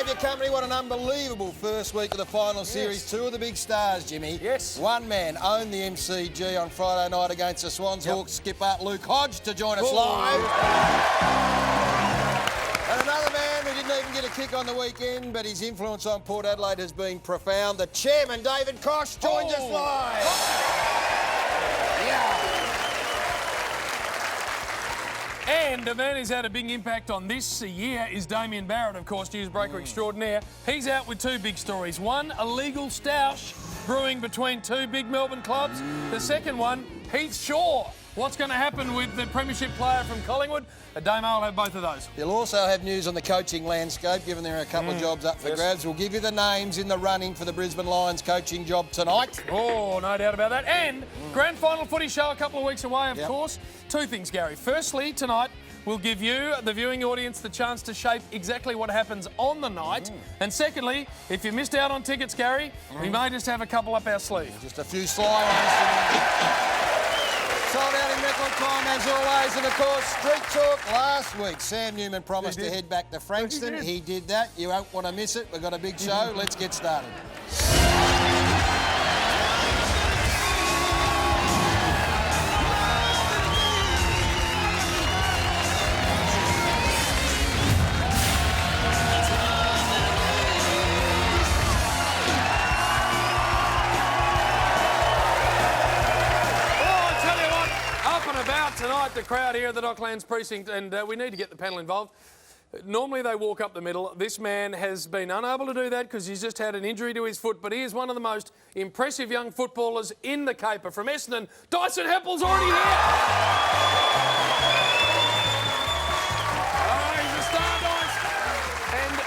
have your company. What an unbelievable first week of the final series. Two of the big stars, Jimmy. Yes. One man owned the MCG on Friday night against the Swans. Hawks skipper Luke Hodge to join us live. And another man who didn't even get a kick on the weekend, but his influence on Port Adelaide has been profound. The chairman, David Koch, joins us live. And a man who's had a big impact on this year is Damien Barrett, of course, newsbreaker extraordinaire. He's out with two big stories. One, a legal stoush brewing between two big Melbourne clubs. The second one, Heath Shaw. What's going to happen with the premiership player from Collingwood? Damo will have both of those. He'll also have news on the coaching landscape, given there are a couple of jobs up for grabs. We'll give you the names in the running for the Brisbane Lions coaching job tonight. Oh, no doubt about that. And grand final footy show a couple of weeks away, of course. Two things, Gary. Firstly, tonight we'll give you, the viewing audience, the chance to shape exactly what happens on the night. And secondly, if you missed out on tickets, Gary, we may just have a couple up our sleeve. Just a few sly ones. Sold out in record time, as always. And, of course, Street Talk last week. Sam Newman promised to head back to Frankston. He did that. You won't want to miss it. We've got a big show. Let's get started. Tonight, the crowd here at the Docklands precinct, and we need to get the panel involved. Normally they walk up the middle. This man has been unable to do that because he's just had an injury to his foot, but he is one of the most impressive young footballers in the caper. From Essendon, Dyson Heppel's already here. Oh, he's a star, Dyson.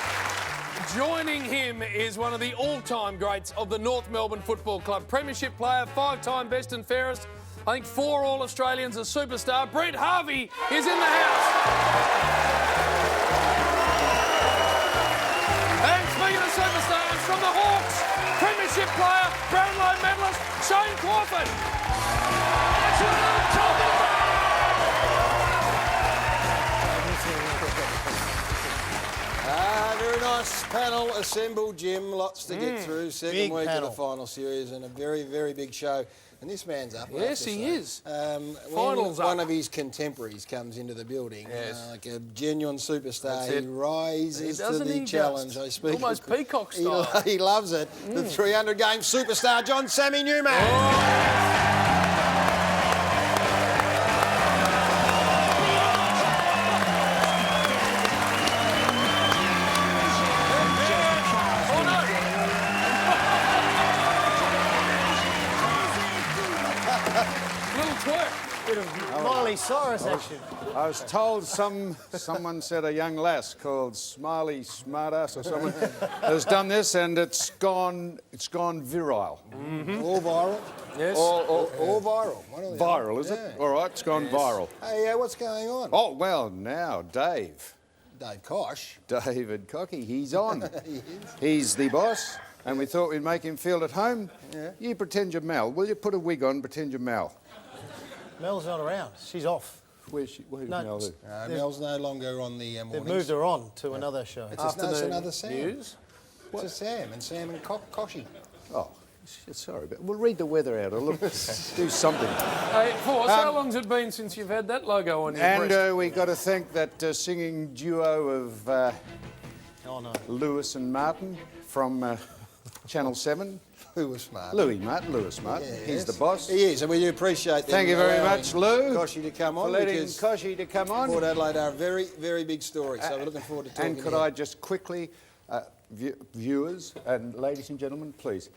And joining him is one of the all-time greats of the North Melbourne Football Club. Premiership player, five-time best and fairest. I think 4 All-Australians, a superstar. Brett Harvey is in the house. And speaking of superstars, from the Hawks, premiership player, Brownlow medalist, Shane Crawford. That's what I'm talking about! Very nice panel assembled, Jim. Lots to get through. Second week of the final series and a very, very big show. And this man's up. Yes, he is. Finals one of his contemporaries comes into the building, like a genuine superstar. He rises to the challenge. I speak almost peacock style. He loves it. The 300-game superstar, John Sammy Newman. Miley Cyrus action. I was told someone said a young lass called Smiley Smartass or someone has done this, and it's gone virile. All viral? Yes. All viral. Viral, is it? All right, it's gone viral. Hey, what's going on? Oh, well, now, Dave. Dave Koch. David Cocky, he's on. He is. He's the boss, and we thought we'd make him feel at home. Yeah. You pretend you're Mel. Will you put a wig on, pretend you're Mel? Mel's not around. She's off. Where's she? Who's Mel? Mel's no longer on the mornings. They've moved her on to another show. It's another Sam. News? It's a Sam and Koshy. Oh, sorry, but we'll read the weather out or look, do something. Hey, Force, how long's it been since you've had that logo on your breast? And we got to thank that singing duo of Lewis and Martin from Channel 7. Lewis Martin. Lewis Martin. Yes. He's the boss. He is, and we do appreciate that. Thank you very much, Lou. Koshy to come on. For letting Koshy to come on. Port Adelaide are a very, very big story, so we're looking forward to talking. And could I just quickly, viewers and ladies and gentlemen, please,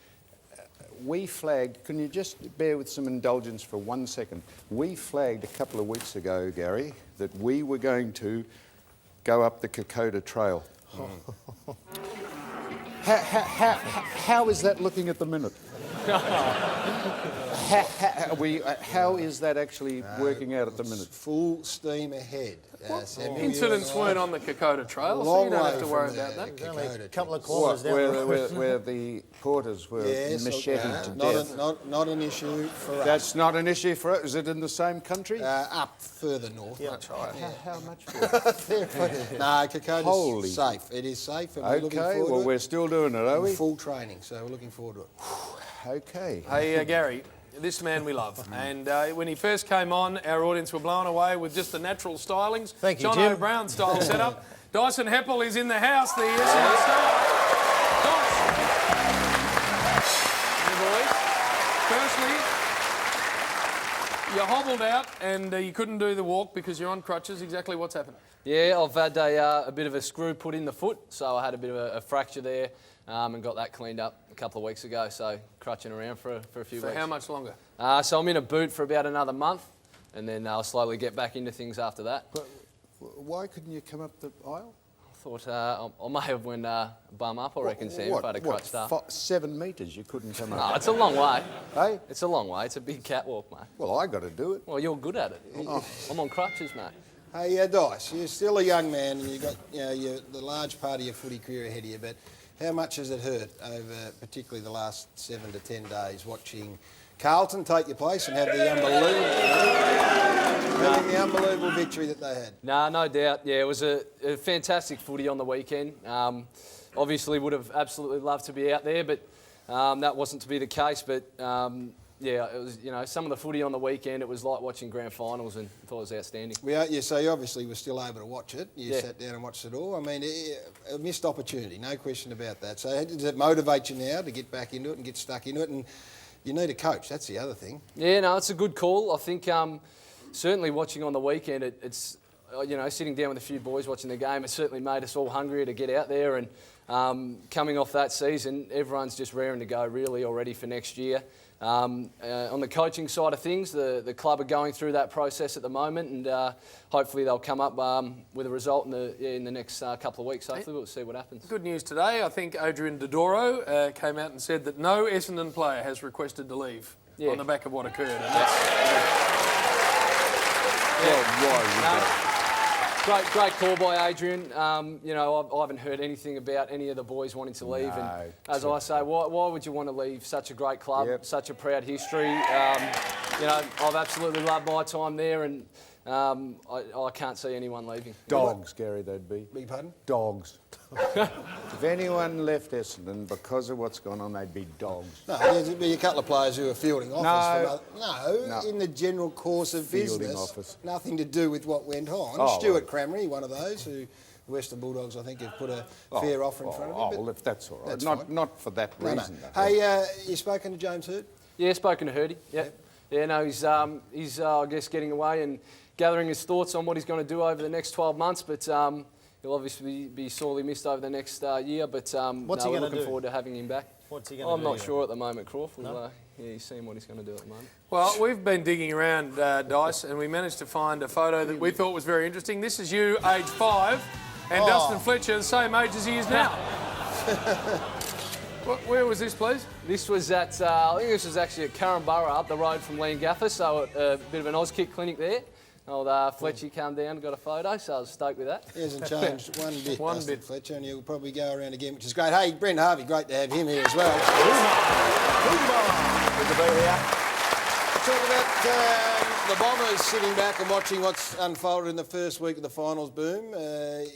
we flagged, can you just bear with some indulgence for 1 second? We flagged a couple of weeks ago, Gary, that we were going to go up the Kokoda Trail. How is that looking at the minute? How is that actually working out at the minute? Full steam ahead. Samuel, Incidents weren't on the Kokoda Trail, so you don't have to worry about that. Only a couple of What, kilometres down the road. where the porters were macheted to death? Not an issue for us. That's not an issue for us. Is it in the same country? Up further north, much higher. How much further? No, Kokoda's Holy. safe. It is safe, and we're looking Okay, forward well, to it. we're still doing it, are we? Full training, so we're looking forward to it. Okay. Hey, Gary, this man we love. And when he first came on, our audience were blown away with just the natural stylings. Thank you, John Jim. O'Brien style setup. Dyson Heppel is in the house, the Essendon star. Dyson. Firstly, you hobbled out and you couldn't do the walk because you're on crutches. Exactly what's happened? Yeah, I've had a bit of a screw put in the foot, so I had a bit of a fracture there and got that cleaned up a couple of weeks ago, so crutching around for a few For weeks. how much longer? So I'm in a boot for about another month, and then I'll slowly get back into things after that. But why couldn't you come up the aisle? I thought I may have went bum up, I reckon, Sam, if I had a crutch start. 7 metres you couldn't come No, up? it's a long way. Hey? It's a long way. It's a big catwalk, mate. Well, I got to do it. Well, you're good at it. I'm on crutches, mate. Hey, Dice, you're still a young man, and you've got the large part of your footy career ahead of you. But how much has it hurt over, particularly the last 7 to 10 days, watching Carlton take your place and have the unbelievable victory that they had? No doubt. Yeah, it was a fantastic footy on the weekend. Obviously, would have absolutely loved to be out there, but that wasn't to be the case. But yeah, it was. Some of the footy on the weekend, it was like watching grand finals, and I thought it was outstanding. So you obviously were still able to watch it. You Yeah. sat down and watched it all. I mean, a missed opportunity, no question about that. So does it motivate you now to get back into it and get stuck into it? And you need a coach. That's the other thing. Yeah, no, it's a good call. I think certainly watching on the weekend, it's sitting down with a few boys watching the game, it certainly made us all hungrier to get out there. And coming off that season, everyone's just raring to go really already for next year. On the coaching side of things, the club are going through that process at the moment, and hopefully they'll come up with a result in the next couple of weeks. Hopefully we'll see what happens. Good news today. I think Adrian Dodoro came out and said that no Essendon player has requested to leave on the back of what occurred. And that's, Great call by Adrian. I haven't heard anything about any of the boys wanting to leave. And as I say, why would you want to leave such a great club, such a proud history? I've absolutely loved my time there, and I can't see anyone leaving. Dogs, Gary, they'd be. Beg your pardon? Dogs. If anyone left Essendon because of what's gone on, they'd be dogs. No, there'd be a couple of players who are fielding offers. No. In the general course of Fielding business. offers. Nothing to do with what went on. Oh, Stuart Cramry, one of those who the Western Bulldogs, I think, have put a fair offer in front of him. Well, if that's all right. That's Not for that reason. No. Hey, you spoken to James Hurd? Yeah, spoken to Hurdy. Yep. Yeah, no, he's I guess getting away and gathering his thoughts on what he's going to do over the next 12 months. But he'll obviously be sorely missed over the next year. But What's he we're gonna looking do? forward to having him back. What's he going to do? I'm not sure at the moment, Croft. He's seeing what he's going to do at the moment. well, we've been digging around, Dice, and we managed to find a photo that we thought was very interesting. This is you, age 5, and Dustin Fletcher, the same age as he is now. Where was this, please? This was at, I think this was actually at Currumborough, up the road from Leangaffer, so a bit of an Auskick clinic there. Old Fletcher came down and got a photo, so I was stoked with that. He hasn't changed one bit, One Dustin bit. Fletcher, and he'll probably go around again, which is great. Hey, Brent Harvey, great to have him here as well. Good to be here. Talk about the Bombers sitting back and watching what's unfolded in the first week of the finals boom.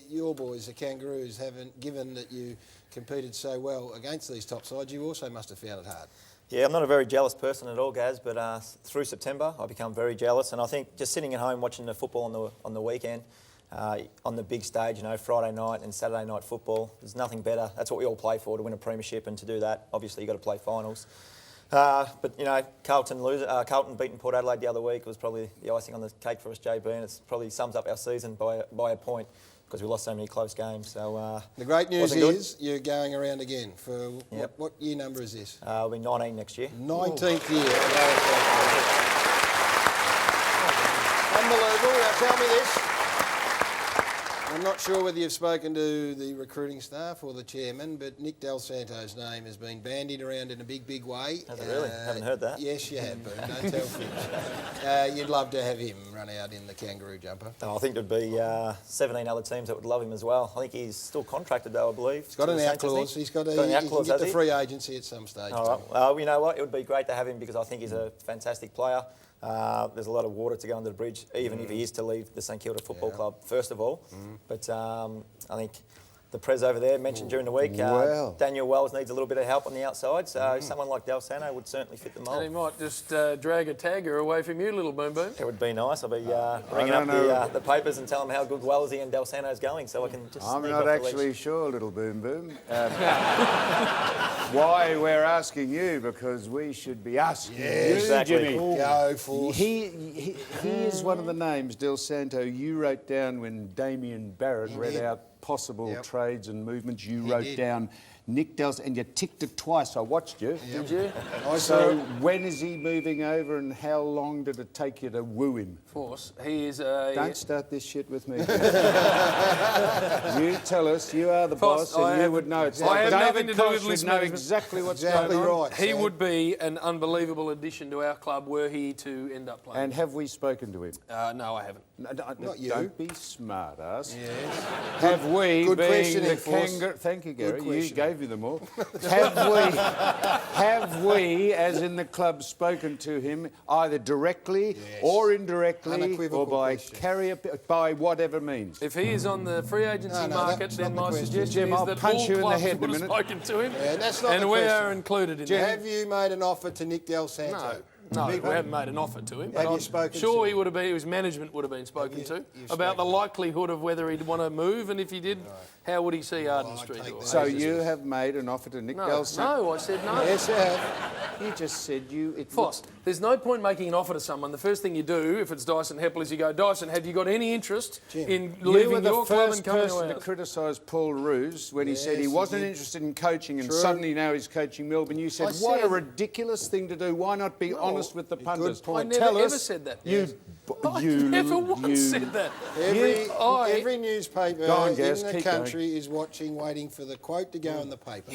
Your boys, the Kangaroos, given that you competed so well against these top sides, you also must have found it hard. Yeah, I'm not a very jealous person at all, Gaz, but through September I become very jealous, and I think just sitting at home watching the football on the weekend, on the big stage, Friday night and Saturday night football, there's nothing better. That's what we all play for, to win a premiership, and to do that, obviously you've got to play finals. But Carlton beating Port Adelaide the other week was probably the icing on the cake for us, JB, and it probably sums up our season by a point, because we lost so many close games. So the great news is you're going around again for what year number is this? we'll be 19 next year. 19th year. Unbelievable. Now tell me this. I'm not sure whether you've spoken to the recruiting staff or the chairman, but Nick Del Santo's name has been bandied around in a big, big way. Has it really? Haven't heard that. Yes, you have, Boone. Don't tell fibs. You'd love to have him run out in the kangaroo jumper. Oh, I think there'd be 17 other teams that would love him as well. I think he's still contracted though, I believe. He's got an out clause. He's got an out clause. He can get the free agency at some stage. All right. Well, you know what? It would be great to have him because I think he's a fantastic player. There's a lot of water to go under the bridge, even if he is to leave the St Kilda Football Club, first of all. But I think the Prez over there mentioned during the week, Daniel Wells needs a little bit of help on the outside, so someone like Del Santo would certainly fit the mould. And he might just drag a tagger away from you, little Boom Boom. It would be nice. I'll be ringing up the papers and tell them how good Wellsy and Del Santo's going, so I can just. I'm not actually sure, little Boom Boom. Why we're asking you, because we should be asking you, exactly. Jimmy. Go for He is one of the names, Del Santo, you wrote down when Damien Barrett read out possible trades and movements. You wrote down Nick Del, and you ticked it twice. I watched you. Did you? So when is he moving over, and how long did it take you to woo him? Force. He is a... Don't start this shit with me. You tell us. You are the boss, and you would know. It's I like have nothing to David do with Koch would list know management. exactly what's Exactly going on. right. He Sam. would be an unbelievable addition to our club were he to end up playing. And have we spoken to him? No, I haven't. Not you. Don't be smart, ass. Yes. Have we, Good being questioning, the Force. kangaroo... Thank you, Gary. You questioning. gave me them all. Have we, as in the club, spoken to him either directly or indirectly Unequivocal or by question. carrier, by whatever means? If he is on the free agency market, that's then not my the question. suggestion Jim, is I'll that punch all you in the clubs head in a would have minute. spoken to him, Yeah, that's not and the we question. are included in that. Have you made an offer to Nick Del Santo? No, we haven't made an offer to him. Have but you I'm spoken sure to he would have been, his management would have been spoken to you've about spoken the to likelihood of whether he'd want to move, and if he did, how would he see Arden Street? take or- that. So you have made an offer to Nick Del Santo? No, I said no. Yes, you have. You just said you... Foss, there's no point making an offer to someone. The first thing you do, if it's Dyson Heppel, is you go, Dyson, have you got any interest in You leaving were the your club and first coming person to to ours? criticise Paul Roos when he said he Yes, wasn't you did. interested in coaching, and True. suddenly now he's coaching Melbourne. You said, I what a said- ridiculous thing to do. Why not be honest with the pundits? point. I Tell never us. ever said that. I You never once said that. Every newspaper Go on, Gaz, in the keep country is watching, waiting for the quote to go in the paper.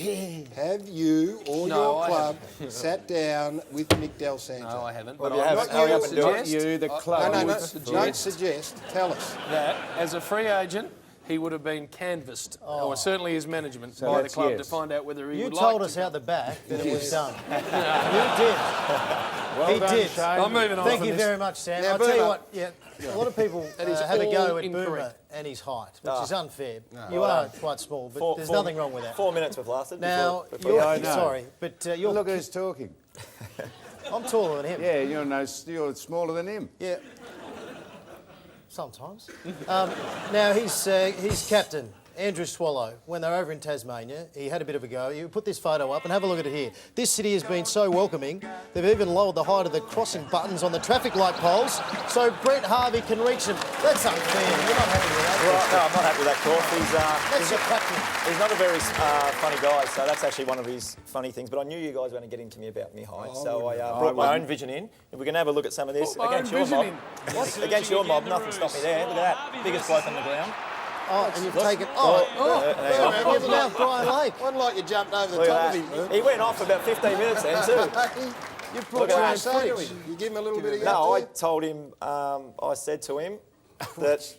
Have you or No, your I club sat down with Nick Del Santo? No, I haven't. Well, But you I haven't. would Hurry up and do it. suggest You, the club. No, would don't suggest. Tell us. that as a free agent, he would have been canvassed, or certainly his management, by the that's club yes. to find out whether he You would told like us to. out the back that it was done. You did. Well He done, did. Shane. I'm moving on Thank from you this. very much, Sam. Now, I'll tell you Boomer. what, a lot of people is have a all go at incorrect. Boomer and his height, which is unfair. You Well are done. quite small, but there's nothing wrong with that. 4 minutes we've lasted. Now, before you're, I know. sorry, but you're, Look who's talking. I'm taller than him. Yeah, you're smaller than him. Yeah. Sometimes. Now, he's captain, Andrew Swallow. When they're over in Tasmania, he had a bit of a go. You put this photo up and have a look at it here. This city has been so welcoming, they've even lowered the height of the crossing buttons on the traffic light poles so Brett Harvey can reach them. That's unfair. You're not happy with that. Well, no, I'm not happy with that, Corf. That's your captain. He's not a very funny guy, so that's actually one of his funny things. But I knew you guys were going to get into me about me height, so I brought my own vision in. If we can have a look at some of this Put my against own your vision mob. in. What? Against your mob, nothing stopped me there. Look at that, biggest bloke on the ground. Oh, and you've taken... Give him out Brian Lake. Wasn't like you jumped over the Look top at of him. that. He went off for about 15 minutes then too. You Look brought at your own that. footage. You give him a little bit of No, I that told him. I said to him that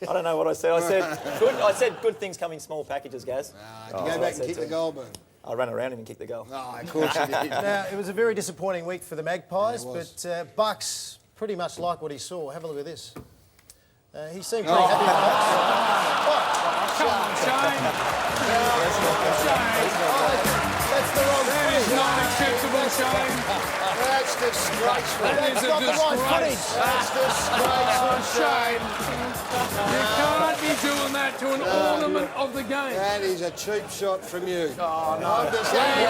I don't know what I said. I said good things come in small packages, Gaz. to go back and kick the goal, Boone. I ran around him and kicked the goal. Oh, of course you did. Now, it was a very disappointing week for the Magpies, Yeah, it was. but Bucks pretty much like what he saw. Have a look at this. He seemed pretty happy with Bucks. Come on, Shane. That's the wrong That is footage. not acceptable, Shane. That's disgraceful. That is That's a not the right disgrace. footage. That's disgraceful. Shane, you can't be doing that to an ornament of the game. That is a cheap shot from you. Oh, no. I'm just saying.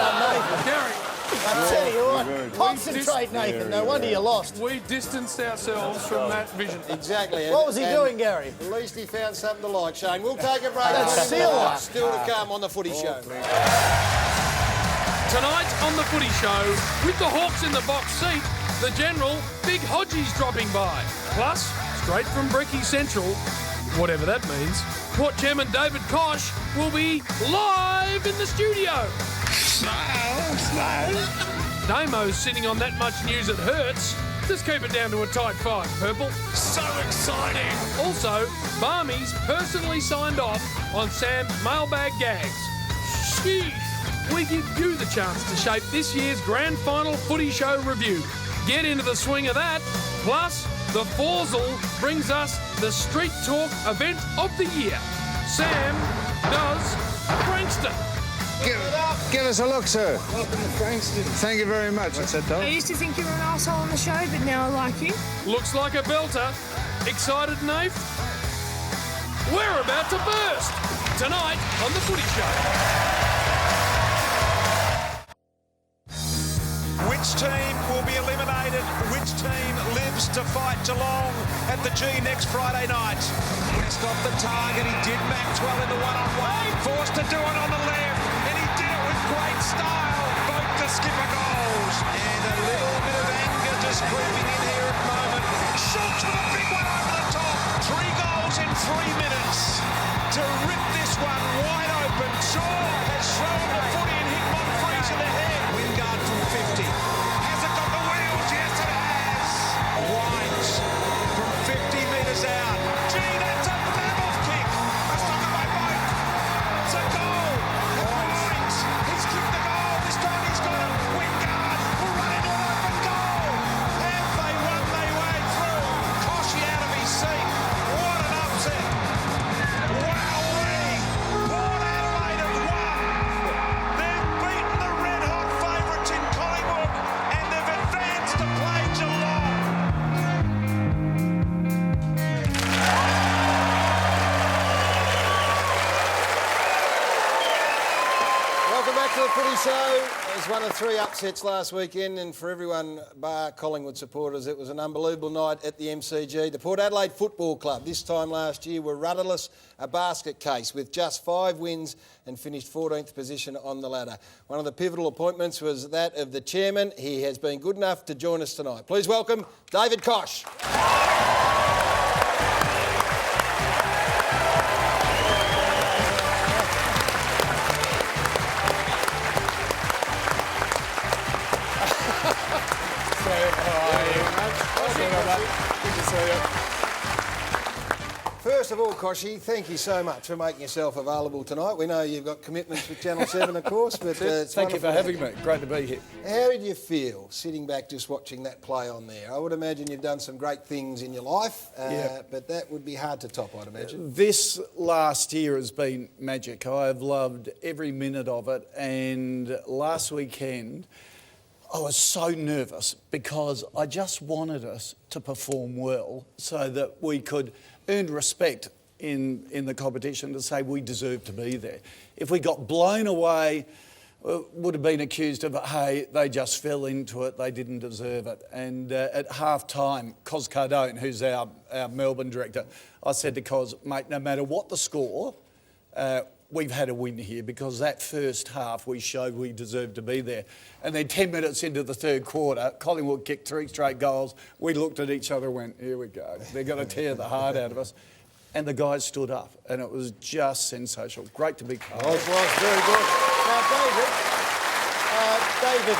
Gary, I tell you what, concentrate, Nathan. No wonder you lost. we distanced ourselves from that vision. Exactly. What was he And doing, Gary? At least he found something to like, Shane. We'll take a break. That's silver. Still to come on the Footy Show. Tonight on the Footy Show, with the Hawks in the box seat, the General, Big Hodgie's dropping by. Plus, straight from Brecky Central, whatever that means, Port Chairman David Koch will be live in the studio. Damo's sitting on that much news it hurts. Just keep it down to a tight 5, Purple. So exciting! Also, Barmy's personally signed off on Sam's mailbag gags. Sheesh! We give you the chance to shape this year's grand final footy show review. Get into the swing of that. Plus, the Forzle brings us the Street Talk event of the year. Sam does Frankston. Give us a look, sir. Welcome to Frankston. Thank you very much. What's that, I used to think you were an arsehole on the show, but now I like you. Looks like a belter. Excited, Nath? We're about to burst. Tonight on The Footy Show. Which team will be eliminated? Which team lives to fight Geelong at the G next Friday night? West off the target. He did Maxwell in the one-on-one. Forced to do it on the left, and he did it with great style. Both to skipper goals. And a little bit of anger just creeping in here at the moment. Shoots with a big one over the top. 3 goals in 3 minutes to rip this one wide open. Shaw has shown the footy and hit Monfries in the head. Wingard from 50. Has it got the wheels? Yes, it has. White from 50 metres out. Gee, that's a mammoth kick. A sucker by both. It's a goal. Monfries, he's kicked the goal. This time he's got it. Wingard will run into an open goal. Have they won their way through? Koshy out of his seat. What an upset. Wowee. Port Adelaide have won. They've beaten the red-hot favourites in Collingwood and they've advanced to play Geelong. Welcome back to the Footy Show. It was one of 3 upsets last weekend, and for everyone bar Collingwood supporters, it was an unbelievable night at the MCG. The Port Adelaide Football Club this time last year were rudderless, a basket case with just 5 wins and finished 14th position on the ladder. One of the pivotal appointments was that of the chairman. He has been good enough to join us tonight. Please welcome David Koch. First of all, Koshy, thank you so much for making yourself available tonight. We know you've got commitments with Channel 7, of course, but it's Thank you for wonderful. having me. Great to be here. How did you feel sitting back just watching that play on there? I would imagine you've done some great things in your life, but that would be hard to top, I'd imagine. This last year has been magic. I've loved every minute of it, and last weekend I was so nervous because I just wanted us to perform well so that we could earn respect in the competition to say we deserve to be there. If we got blown away, would have been accused of, hey, they just fell into it, they didn't deserve it. And at half-time, Cos Cardone, who's our Melbourne director, I said to Cos, mate, no matter what the score, we've had a win here because that first half we showed we deserved to be there. And then 10 minutes into the third quarter, Collingwood kicked 3 straight goals. We looked at each other and went, here we go. They're going to tear the heart out of us. And the guys stood up and it was just sensational. Great to be part. Oh, it was very good. Now, David,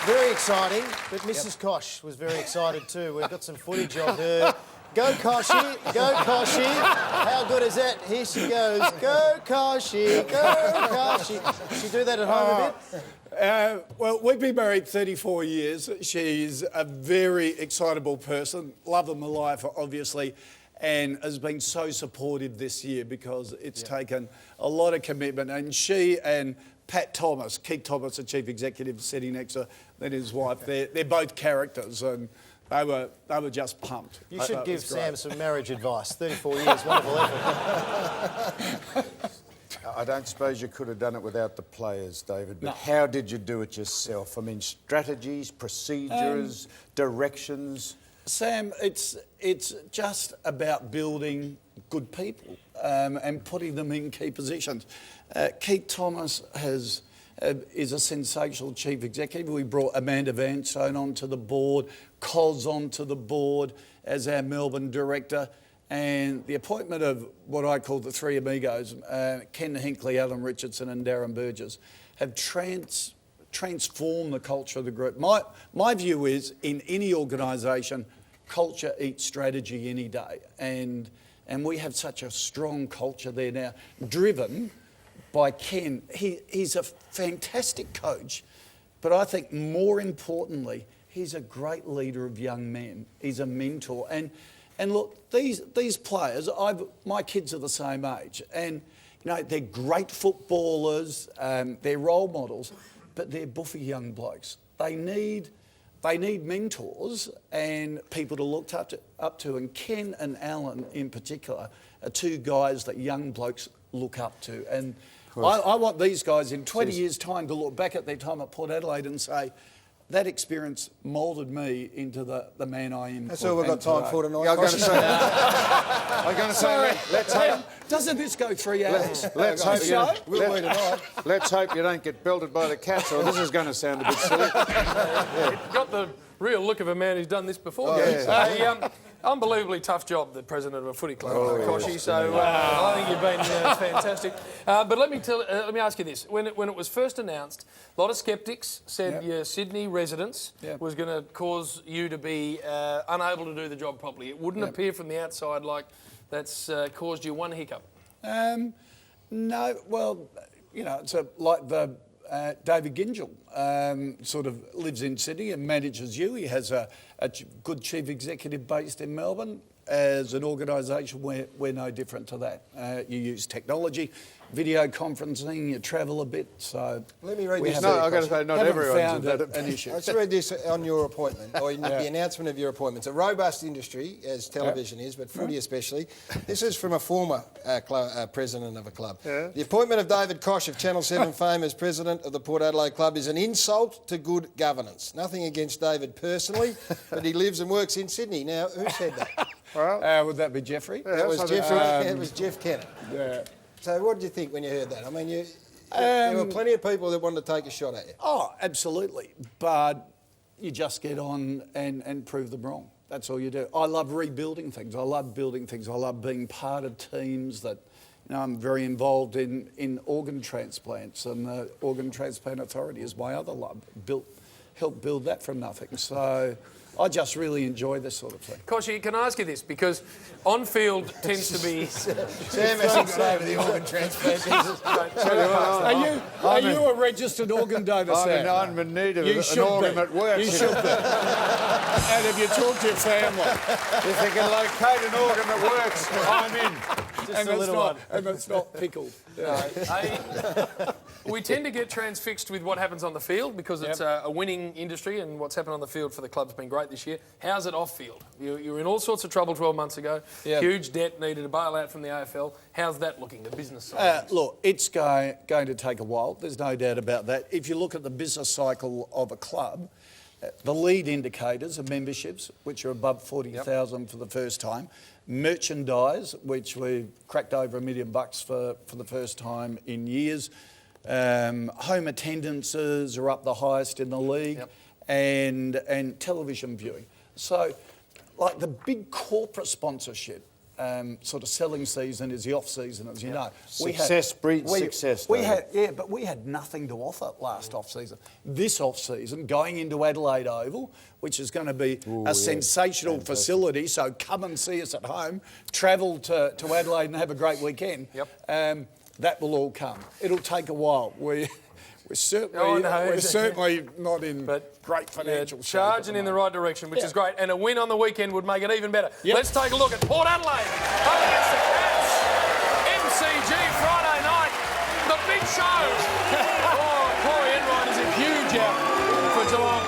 very exciting, but Mrs. Koch was very excited too. We've got some footage of her. Go Koshy, go Koshy. How good is that? Here she goes. Go Koshy, go Koshy. She do that at home a bit? Well, we've been married 34 years. She's a very excitable person, love of my life, obviously, and has been so supportive this year because it's taken a lot of commitment. And she and Pat Thomas, Keith Thomas, the chief executive, sitting next to her, then his wife, they're both characters, and they were just pumped. You should give Sam some marriage advice. 34 years, wonderful effort. I don't suppose you could have done it without the players, David, but how did you do it yourself? I mean, strategies, procedures, directions? Sam, it's just about building good people and putting them in key positions. Keith Thomas is a sensational chief executive. We brought Amanda Vanstone onto the board, Cos onto the board as our Melbourne director, And the appointment of what I call the three amigos, Ken Hinkley, Alan Richardson and Darren Burgess, have transformed the culture of the group. My view is, in any organisation, culture eats strategy any day. And we have such a strong culture there now, driven by Ken. He's a fantastic coach, but I think more importantly, he's a great leader of young men. He's a mentor. And look, these players, my kids are the same age, and you know they're great footballers, they're role models, but they're buffy young blokes. They need mentors and people to look up to. And Ken and Alan in particular are two guys that young blokes look up to. And I want these guys in 20 years' time to look back at their time at Port Adelaide and say, that experience moulded me into the man I am. That's all we've got time for tonight. Yeah, I was going to say, let's hope. Doesn't this go 3 hours? Let's hope you don't get belted by the cats, or this is going to sound a bit silly. Got the real look of a man who's done this before. Unbelievably tough job, the president of a footy club, Koshy. So I think you've been fantastic. But let me ask you this: when it was first announced, a lot of sceptics said your Sydney residence was going to cause you to be unable to do the job properly. It wouldn't appear from the outside like that's caused you one hiccup. No, well, you know, it's like the David Gingell sort of lives in Sydney and manages you. He has a good chief executive based in Melbourne. As an organisation, we're no different to that. You use technology, video conferencing, you travel a bit. So let me read this. No, I've got to say, not everyone's an issue. Let's read this on your appointment, or the announcement of your appointment. It's a robust industry, as television is, but footy especially. This is from a former president of a club. The appointment of David Koch of Channel 7 fame as president of the Port Adelaide Club is an insult to good governance. Nothing against David personally, but he lives and works in Sydney. Now, who said that? Well, would that be Jeffrey? It was Jeffrey. It was Jeff Kennett. Yeah. So what did you think when you heard that? I mean, there were plenty of people that wanted to take a shot at you. Oh, absolutely. But you just get on and prove them wrong. That's all you do. I love rebuilding things. I love building things. I love being part of teams that, you know, I'm very involved in organ transplants, and the Organ Transplant Authority is my other love. Helped build that from nothing. So I just really enjoy this sort of thing. Koshy, can I ask you this? Because on-field tends to be... Sam hasn't got over the organ transplant business. Are you a registered organ donor, Sam? I'm in need of an organ that works. You should be. And if you talk to your family, if they can locate an organ that works, I'm in. Just a little one. And it's not pickled. We tend to get transfixed with what happens on the field because it's a winning industry, and what's happened on the field for the club's been great this year. How's it off field? You were in all sorts of trouble 12 months ago. Huge debt, needed a bailout from the AFL. How's that looking, the business side? Look, it's going to take a while. There's no doubt about that. If you look at the business cycle of a club, the lead indicators are memberships, which are above 40,000 for the first time. Merchandise, which we've cracked over $1 million for the first time in years. Home attendances are up the highest in the league, and television viewing. So, like the big corporate sponsorship, sort of selling season is the off season, as you know. Success breeds success. But we had nothing to offer last off season. This off season, going into Adelaide Oval, which is going to be a sensational facility. So come and see us at home. Travel to Adelaide and have a great weekend. That will all come. It'll take a while. We're certainly not in great financial shape. Charging in the right direction, which is great. And a win on the weekend would make it even better. Let's take a look at Port Adelaide up against the Cats. MCG Friday night. The big show. Corey Enright is a huge out for Geelong.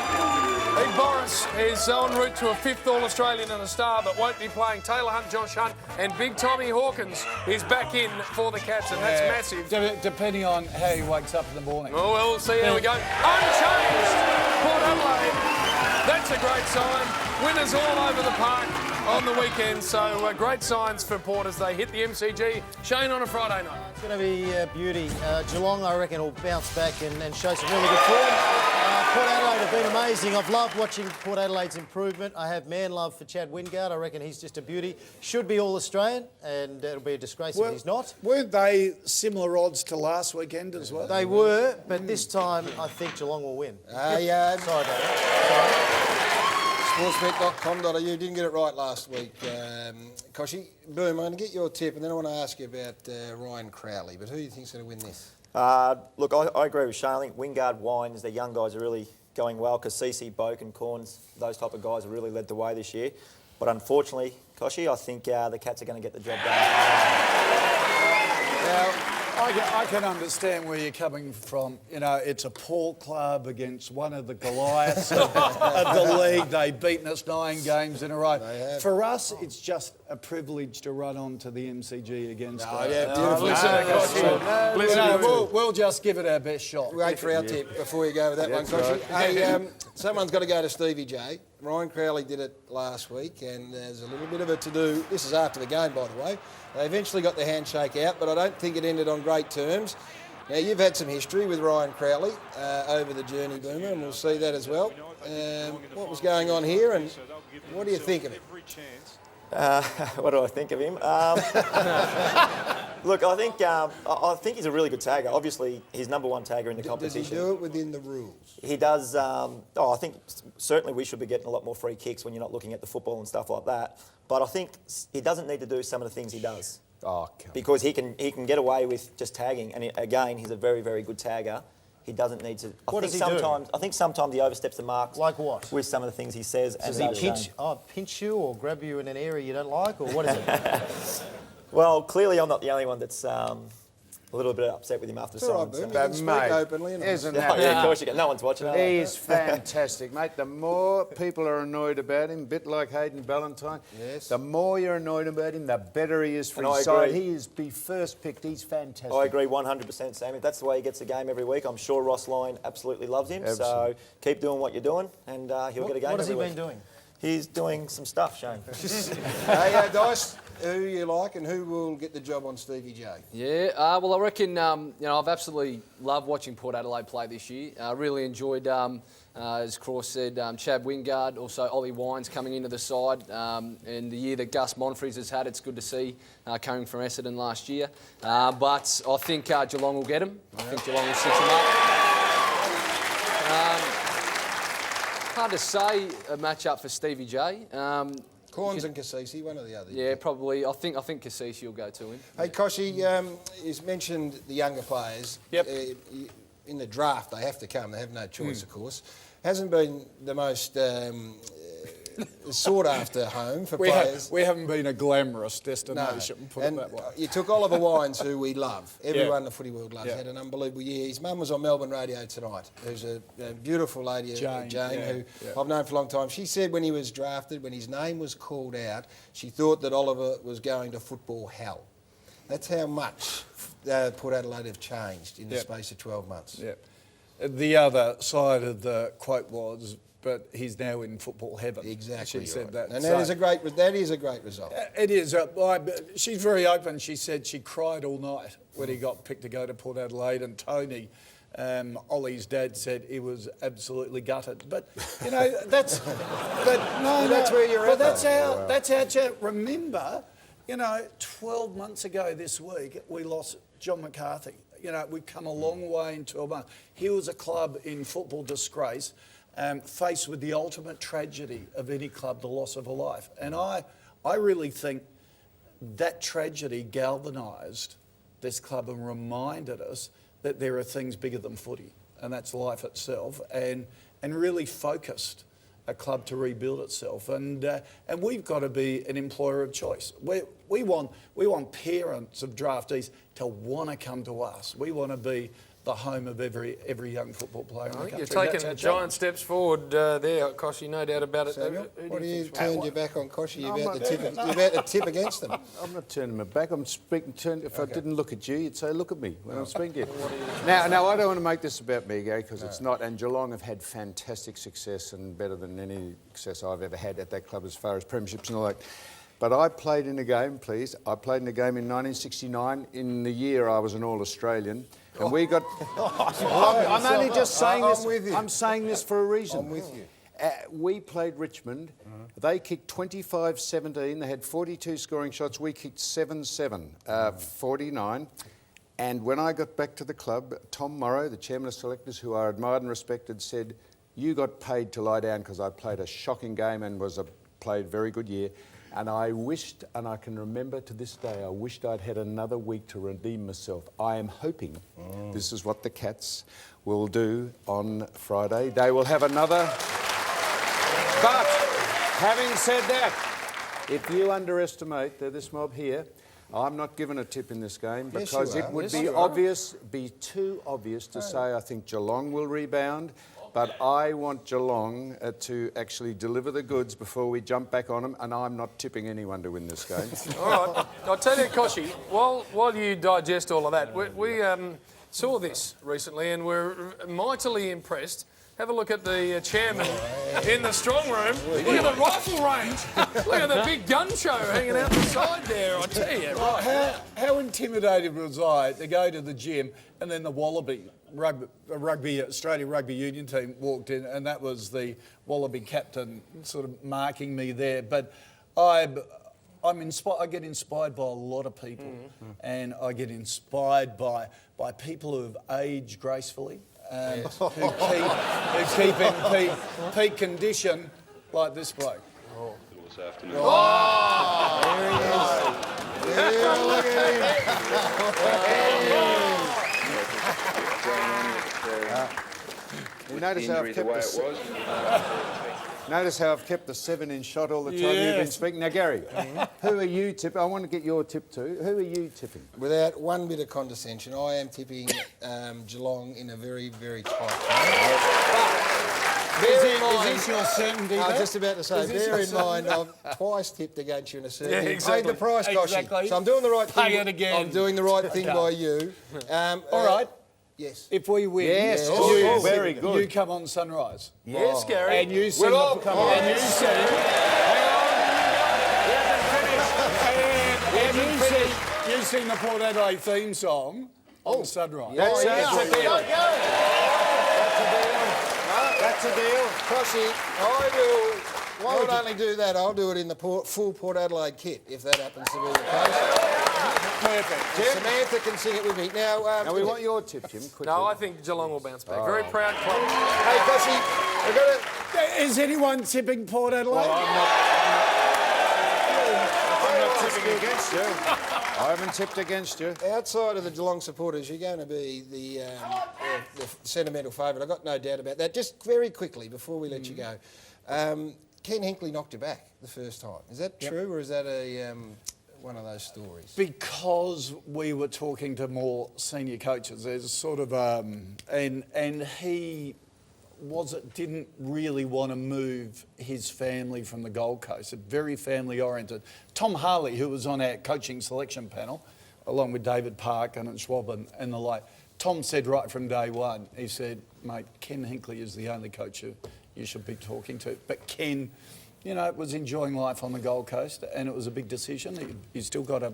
Big Boris is en route to a 5th All-Australian and a star, but won't be playing. Taylor Hunt, Josh Hunt, and Big Tommy Hawkins is back in for the Cats, and that's massive. Depending on how he wakes up in the morning. Oh, well, we'll see how we go. Unchanged, Port Adelaide. That's a great sign. Winners all over the park on the weekend, so great signs for Port as they hit the MCG. Shane, on a Friday night. It's going to be beauty. Geelong, I reckon, will bounce back and show some really good form. Port Adelaide have been amazing. I've loved watching Port Adelaide's improvement. I have man love for Chad Wingard. I reckon he's just a beauty. Should be All-Australian, and it'll be a disgrace if he's not. Weren't they similar odds to last weekend as well? They were, but this time I think Geelong will win. Sorry about that. Sportsbet.com.au didn't get it right last week. Koshy, Boom, I'm going to get your tip, and then I want to ask you about Ryan Crowley. But who do you think's going to win this? Look, I agree with Shane. I think Wingard, Wines, the young guys are really going well because CC, Boak and Corns, those type of guys have really led the way this year. But unfortunately, Koshy, I think the Cats are going to get the job done. Now, I can understand where you're coming from. You know, it's a poor club against one of the Goliaths of the league. They've beaten us 9 games in a row. For us, it's just a privilege to run on to the MCG against We'll just give it our best shot. Wait for our tip before you go with that one, Koshy. Hey, someone's got to go to Stevie J. Ryan Crowley did it last week, and there's a little bit of a to-do. This is after the game, by the way. They eventually got the handshake out, but I don't think it ended on great terms. Now, you've had some history with Ryan Crowley over the journey, Boomer, and we'll see that as well. What was going on here, and what do you think of it? What do I think of him? Look, I think he's a really good tagger. Obviously, he's #1 tagger in the competition. Does he do it within the rules? He does. I think certainly we should be getting a lot more free kicks when you're not looking at the football and stuff like that. But I think he doesn't need to do some of the things he does. Because he can get away with just tagging. And again, he's a very, very good tagger. He doesn't need to. I think sometimes he oversteps the marks. Like what? With some of the things he says. Does he pinch you or grab you in an area you don't like, or what is it? Well, clearly I'm not the only one that's a little bit upset with him after Simon. Simon. You can speak openly. Isn't Yeah, of course you can. No one's watching. He is fantastic, mate. The more people are annoyed about him, a bit like Hayden Ballantyne, the more you're annoyed about him, the better he is for his side. He is the first picked. He's fantastic. I agree 100%, Sam. If that's the way he gets the game every week, I'm sure Ross Lyon absolutely loves him. So keep doing what you're doing, and he'll get a game every week. What has he been doing? He's doing some stuff, Shane. Hey, Dice, who you like and who will get the job on Stevie J? Yeah, well, I reckon, I've absolutely loved watching Port Adelaide play this year. I really enjoyed, as Cross said, Chad Wingard, also Ollie Wines coming into the side. And the year that Gus Monfries has had, it's good to see coming from Essendon last year. But I think Geelong will get him. I think Geelong will stitch him up. Hard to say a match-up for Stevie J. Corns and Cassisi, one or the other. Yeah, probably. I think Cassisi will go to him. Hey, Koshy, he's mentioned the younger players. Yep. In the draft, they have to come. They have no choice, of course. Hasn't been the most sought-after home for players. We haven't been a glamorous destination, put it that way. You took Oliver Wines, who we love. Everyone in the footy world loves. Had an unbelievable year. His mum was on Melbourne radio tonight. Who's a beautiful lady, Jane who I've known for a long time. She said when he was drafted, when his name was called out, she thought that Oliver was going to football hell. That's how much Port Adelaide have changed in the space of 12 months. The other side of the quote was, but he's now in football heaven. Exactly. She said that. And that is a great result. It is. She's very open. She said she cried all night when he got picked to go to Port Adelaide, and Tony, Ollie's dad, said he was absolutely gutted. But you know, that's that's where you're at. That's how. Remember, 12 months ago this week we lost John McCarthy. We've come a long way in 12 months. He was a club in football disgrace. Faced with the ultimate tragedy of any club, the loss of a life. And I really think that tragedy galvanised this club and reminded us that there are things bigger than footy, and that's life itself, and really focused a club to rebuild itself. And we've got to be an employer of choice. We want parents of draftees to want to come to us. We want to be the home of every young football player in the country. You're taking giant steps forward there, Koshy, no doubt about it. Samuel, what do you turned your back on Koshy? You're about to tip against them. I'm not turning my back. I'm speaking. If I didn't look at you, you'd say, look at me when I'm speaking to you. Now, I don't want to make this about me, Gary, because it's not. And Geelong have had fantastic success and better than any success I've ever had at that club as far as premierships and all that. But I played in a game, please. I played in a game in 1969, in the year I was an All-Australian. And we got... I'm only just saying this. I'm with you. I'm saying this for a reason. I'm with you. We played Richmond. They kicked 25-17. They had 42 scoring shots. We kicked 7-7, 49. And when I got back to the club, Tom Morrow, the chairman of selectors, who I admired and respected, said, "You got paid to lie down because I played a shocking game and played a very good year." And I wished, and I can remember to this day, I wished I'd had another week to redeem myself. I am hoping this is what the Cats will do on Friday. They will have another... But, having said that, if you underestimate this mob here, I'm not giving a tip in this game because it would be too obvious to say I think Geelong will rebound. But I want Geelong to actually deliver the goods before we jump back on them, and I'm not tipping anyone to win this game. All right. I'll tell you, Koshy, while you digest all of that, we saw this recently and we're mightily impressed. Have a look at the chairman in the strong room. Look at the rifle range. Look at the big gun show hanging out the side there, I tell you. Right. How intimidated was I to go to the gym and then the Wallaby Australia Rugby Union team walked in, and that was the Wallaby captain sort of marking me there. But I'm inspired. I get inspired by a lot of people, and I get inspired by people who have aged gracefully, who keep in peak condition, like this bloke. This afternoon. Oh! There he is. Yeah, look at him. Notice how I've kept Notice how I've kept the 7-inch shot all the time you've been speaking. Now, Gary, who are you tipping? I want to get your tip too. Who are you tipping? Without one bit of condescension, I am tipping Geelong in a very, very tight game. Is this your certainty? I was just about to say, bear in mind, I've twice tipped against you in a certain Yeah, exactly. Paid the price, Koshy. Exactly. So I'm doing the right thing. Pay it again. I'm doing the right thing by you. All right. Yes. If we win, Yes. Very good. You come on Sunrise. Yes, Gary. And you sing We'll all come on. And you sing. And you sing the Port Adelaide theme song on Sunrise. That's a deal. That's a deal. Koshy, I will not only do that, I'll do it in the full Port Adelaide kit, if that happens to be the case. Perfect. Samantha can sing it with me. Now, Now, we want your tip, Jim, quickly. No, I think Geelong will bounce back. Very proud club. Hey, Koshy, we've got to... Is anyone tipping Port Adelaide? I'm not tipping against you. I haven't tipped against you. Outside of the Geelong supporters, you're going to be the sentimental favourite. I've got no doubt about that. Just very quickly, before we let you go, Ken Hinkley knocked you back the first time. Is that true, or is that one of those stories? Because we were talking to more senior coaches, there's sort of and he didn't really want to move his family from the Gold Coast. Very family oriented. Tom Harley, who was on our coaching selection panel, along with David Park and Schwab and the like, Tom said right from day one, he said, "Mate, Ken Hinkley is the only coach you should be talking to." But Ken, you know, was enjoying life on the Gold Coast, and it was a big decision. He's still got a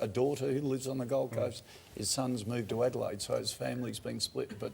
daughter who lives on the Gold Coast. His son's moved to Adelaide, so his family's been split. But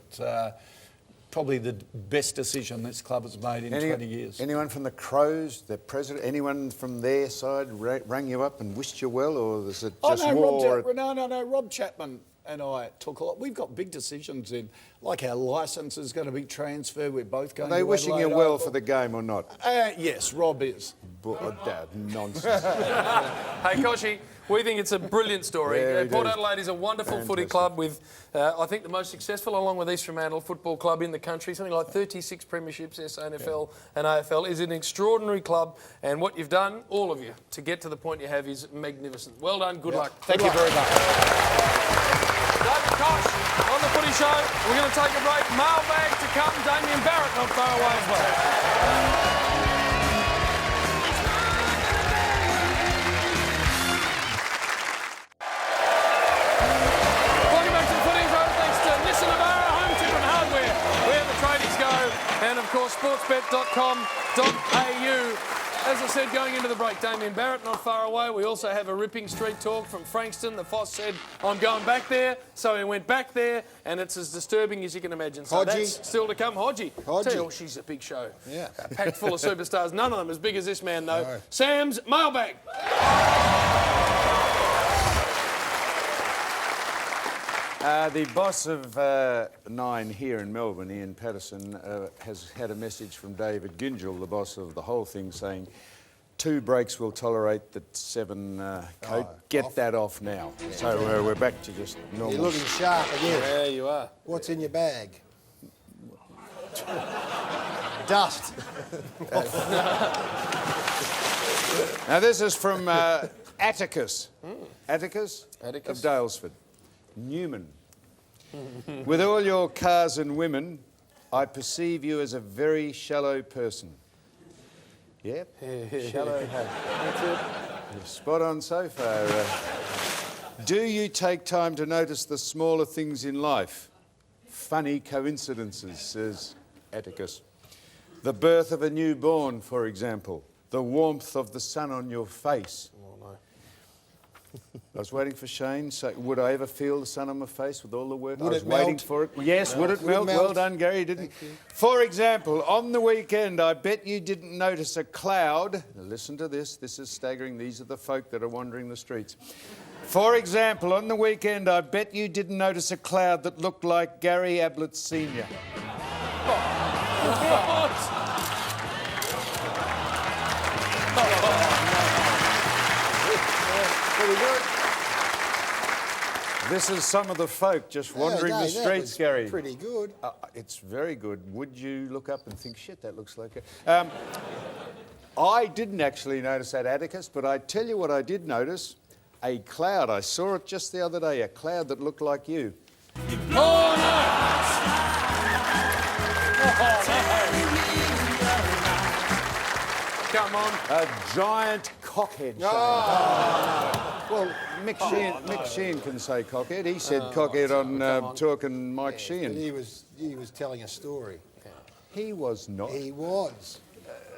probably the best decision this club has made in 20 years. Anyone from the Crows, the president, anyone from their side rang you up and wished you well, or is it just more... No, Rob Chapman and I talk a lot. We've got big decisions in, like our licence is going to be transferred. We're both going to Are they wishing you well Oval. for the game or not? Yes, Rob is. Nonsense. Hey, Koshy, we think it's a brilliant story. Port Adelaide is a wonderful footy club with, I think, the most successful, along with East Fremantle, football club in the country. Something like 36 premierships, SANFL and AFL. Is an extraordinary club, and what you've done, all of you, to get to the point you have is magnificent. Well done. Good luck. Thank you very much. David Koch on the Footy Show. We're going to take a break. Mailbag to come. Damien Barrett not far away as well. Welcome back to the Footy Show. Thanks to Nissan Navara, Home Tip and Hardware, where the tradies go, and of course sportsbet.com.au. As I said, going into the break, Damien Barrett not far away. We also have a ripping street talk from Frankston. The Foss said, I'm going back there. So he went back there, and it's as disturbing as you can imagine. So Hodgie. that's still to come. Hodgie. Hodgie. Tell you, she's a big show. Yeah. Packed full of superstars. None of them as big as this man, though. No. Sam's mailbag. The boss of 9 here in Melbourne, Ian Patterson, has had a message from David Gingell, the boss of the whole thing, saying 2 breaks will tolerate the 7 code. Get that off now. Yeah. So we're back to just normal. You're looking sharp again. There you are. What's in your bag? Dust. Now this is from Atticus. Atticus of Dalesford. Newman. With all your cars and women, I perceive you as a very shallow person. Yep, shallow. That's it. You're spot on so far. Do you take time to notice the smaller things in life? Funny coincidences, says Atticus. The birth of a newborn, for example. The warmth of the sun on your face. I was waiting for Shane. So, would I ever feel the sun on my face with all the work? I was waiting for it. Yes, would it melt? Well done, Gary. Didn't. For example, on the weekend, I bet you didn't notice a cloud. Now, listen to this. This is staggering. These are the folk that are wandering the streets. For example, on the weekend, I bet you didn't notice a cloud that looked like Gary Ablett Sr. Pretty good. This is some of the folk just wandering the streets, Gary. Pretty good. It's very good. Would you look up and think, shit, that looks like it? I didn't actually notice that, Atticus, but I tell you what I did notice. A cloud. I saw it just the other day, a cloud that looked like you. Oh, no! Come on. A giant cockhead. Well, Mick Sheehan can say cockhead. He said cockhead on talking Mike Sheehan. But he was telling a story. He was not. He was.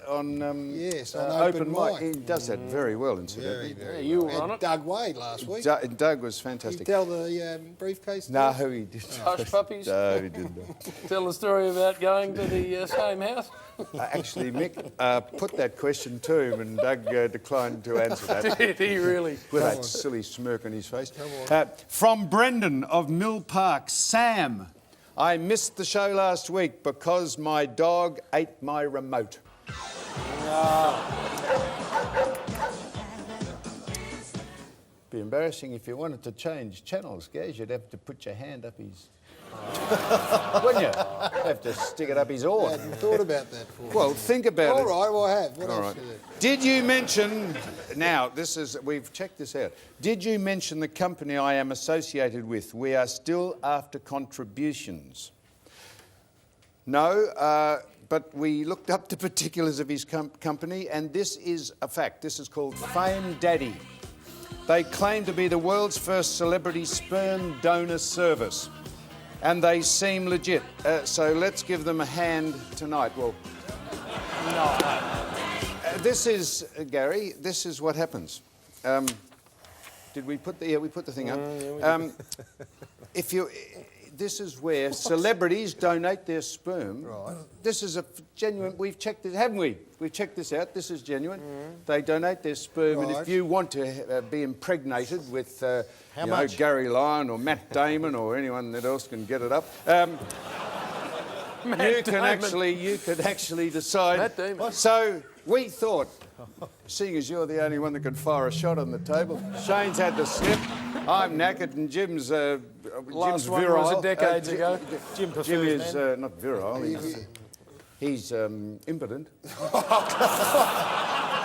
On yes, on open mic. He does that very well, incidentally. Very you were on it. Doug Wade last week. Doug was fantastic. Did he tell the briefcase? No, he didn't. Hush puppies. No, he didn't. Tell the story about going to the same house. Actually, Mick put that question to him, and Doug declined to answer that. Did he really? With that silly smirk on his face. From Brendan of Mill Park, Sam, I missed the show last week because my dog ate my remote. Be embarrassing if you wanted to change channels, guys. You'd have to put your hand up his... Wouldn't you? Have to stick it up his oar. I hadn't thought about that for Well, think about it. All right, well, I have. What All else right. is there? Did you mention... Now, we've checked this out. Did you mention the company I am associated with? We are still after contributions. No, but we looked up the particulars of his company, and this is a fact. This is called Fame Daddy. They claim to be the world's first celebrity sperm donor service, and they seem legit. So let's give them a hand tonight. Well, no. This is, Gary, this is what happens. Did we put the... Yeah, we put the thing up. If you... This is where celebrities donate their sperm. Right. This is a genuine... We've checked this, haven't we? We've checked this out. This is genuine. They donate their sperm, and if you want to be impregnated with, How much? Gary Lyon or Matt Damon or anyone that else can get it up, you could actually decide. Matt Damon. So we thought, seeing as you're the only one that could fire a shot on the table, Shane's had to slip. I'm knackered, and Jim's Last one virile. was a decade ago. Jim is not virile. He's impotent.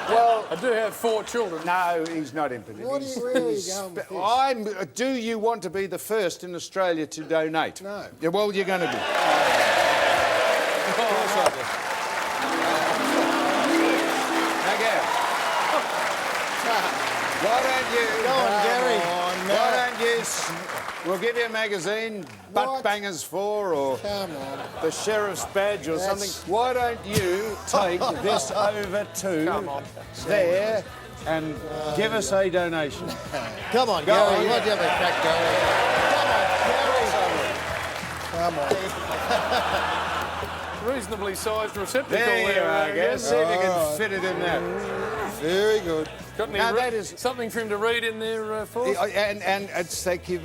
Well, I do have 4 children. No, he's not impotent. What are you really going with this? Do you want to be the first in Australia to donate? No. Yeah, well, you're going to be. Of course I do. Now, Gary. Why don't you... Go on, Gary. Why don't you We'll give you a magazine, Butt What? Bangers 4 or Come on. the Sheriff's Badge or something. Why don't you take this over to there and give us a donation? Come on, Go Gary. on. Why'd you have a crack, Gary? Come on. Reasonably sized receptacle There you are, I guys. See if you can fit it in there. Very good. Got any Now, that is- something for him to read in there for us? And it's thank you.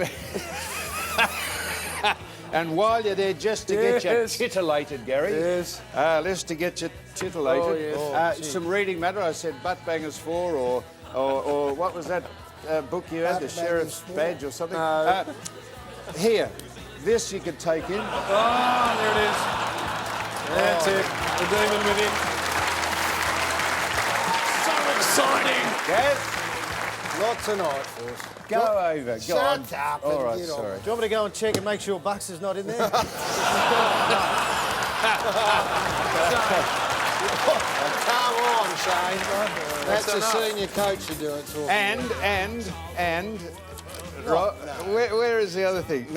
And while you're there, just to get you Yes. titillated, Gary. Yes. Just to get you titillated. Oh, yes. Some reading matter. I said Butt Bangers 4 or what was that book you had, the Butt Sheriff's Bangers 4. Badge or something? Here, this you could take in. Oh, there it is. That's it. The demon within. So exciting. Gaz, Not tonight, boys. go over. Go Shut on. up All and right, get on. sorry. Do you want me to go and check and make sure Bucks is not in there? Come on, Shane. That's a senior coach you're doing talking. And where is the other thing?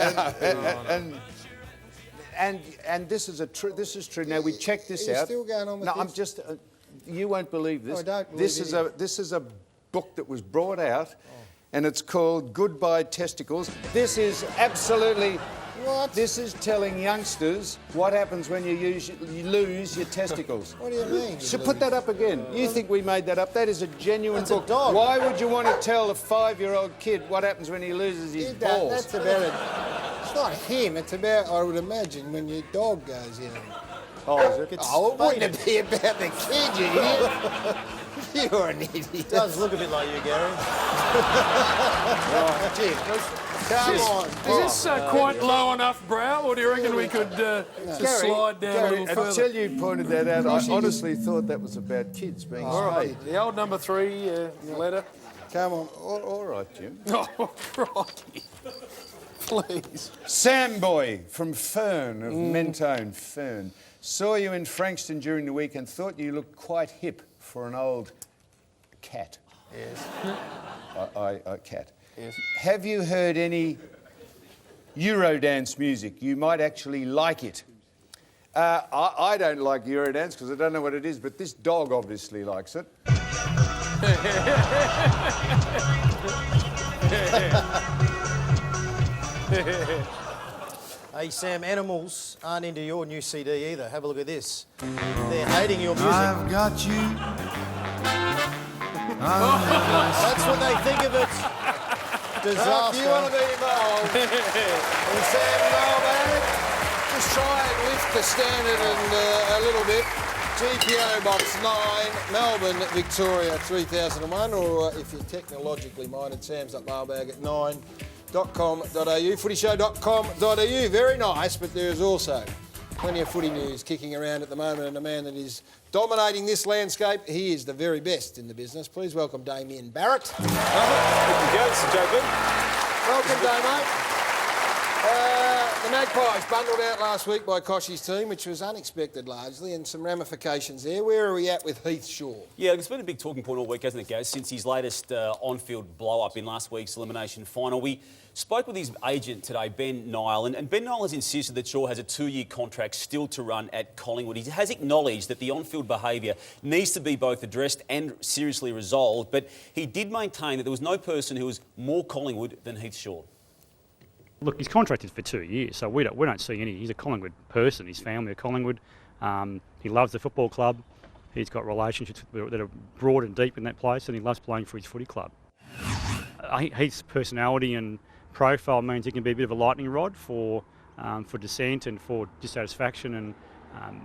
And this is this is true. Now we checked this Are you out. still going on with no, this? I'm just. You won't believe this. I don't believe this it is either. this is a book that was brought out, and it's called Goodbye Testicles. This is absolutely. What? This is telling youngsters what happens when you lose your testicles. What do you mean? So put that up again. You think we made that up? That is a genuine That's a book. dog. Why would you want to tell a 5-year-old kid what happens when he loses his balls? That's about it. It's not him. It's about, I would imagine, when your dog goes in. Oh, is it? Oh, it wouldn't it be about the kid, you idiot? You're an idiot. It does look a bit like you, Gary. Jim, come on. Is this quite low enough brow, or do you reckon we could just slide down a Gary, little further? until you pointed that out, I honestly thought that was about kids being sprayed. The old number 3 letter. Come on. All right, Jim. Oh, crikey. Please. Sam Boy from Fern of Mentone, Fern. Saw you in Frankston during the week and thought you looked quite hip for an old cat. Yes. A cat. Yes. Have you heard any Eurodance music? You might actually like it. I don't like Eurodance because I don't know what it is, but this dog obviously likes it. Hey, Sam, animals aren't into your new CD either. Have a look at this. They're hating your music. I've got you. That's what they think of it. If Disaster. you want to be involved in Sam Mailbag, just try and lift the standard a little bit. GPO Box 9, Melbourne, Victoria 3001, or if you're technologically minded, Sam's.mailbag at 9.com.au, footyshow.com.au. Very nice, but there is also plenty of footy news kicking around at the moment, and a man that is dominating this landscape, he is the very best in the business. Please welcome Damien Barrett. Thank you, Joe. Welcome, Damo. The Magpies bundled out last week by Koshy's team, which was unexpected largely, and some ramifications there. Where are we at with Heath Shaw? Yeah, it's been a big talking point all week, hasn't it, Gaz, since his latest on-field blow-up in last week's elimination final. We spoke with his agent today, Ben Nile, and Ben Nile has insisted that Shaw has a 2-year contract still to run at Collingwood. He has acknowledged that the on-field behaviour needs to be both addressed and seriously resolved, but he did maintain that there was no person who was more Collingwood than Heath Shaw. Look, his contract is for 2 years, so we don't see any. He's a Collingwood person. His family are Collingwood. He loves the football club. He's got relationships that are broad and deep in that place, and he loves playing for his footy club. His personality and profile means he can be a bit of a lightning rod for dissent and for dissatisfaction, and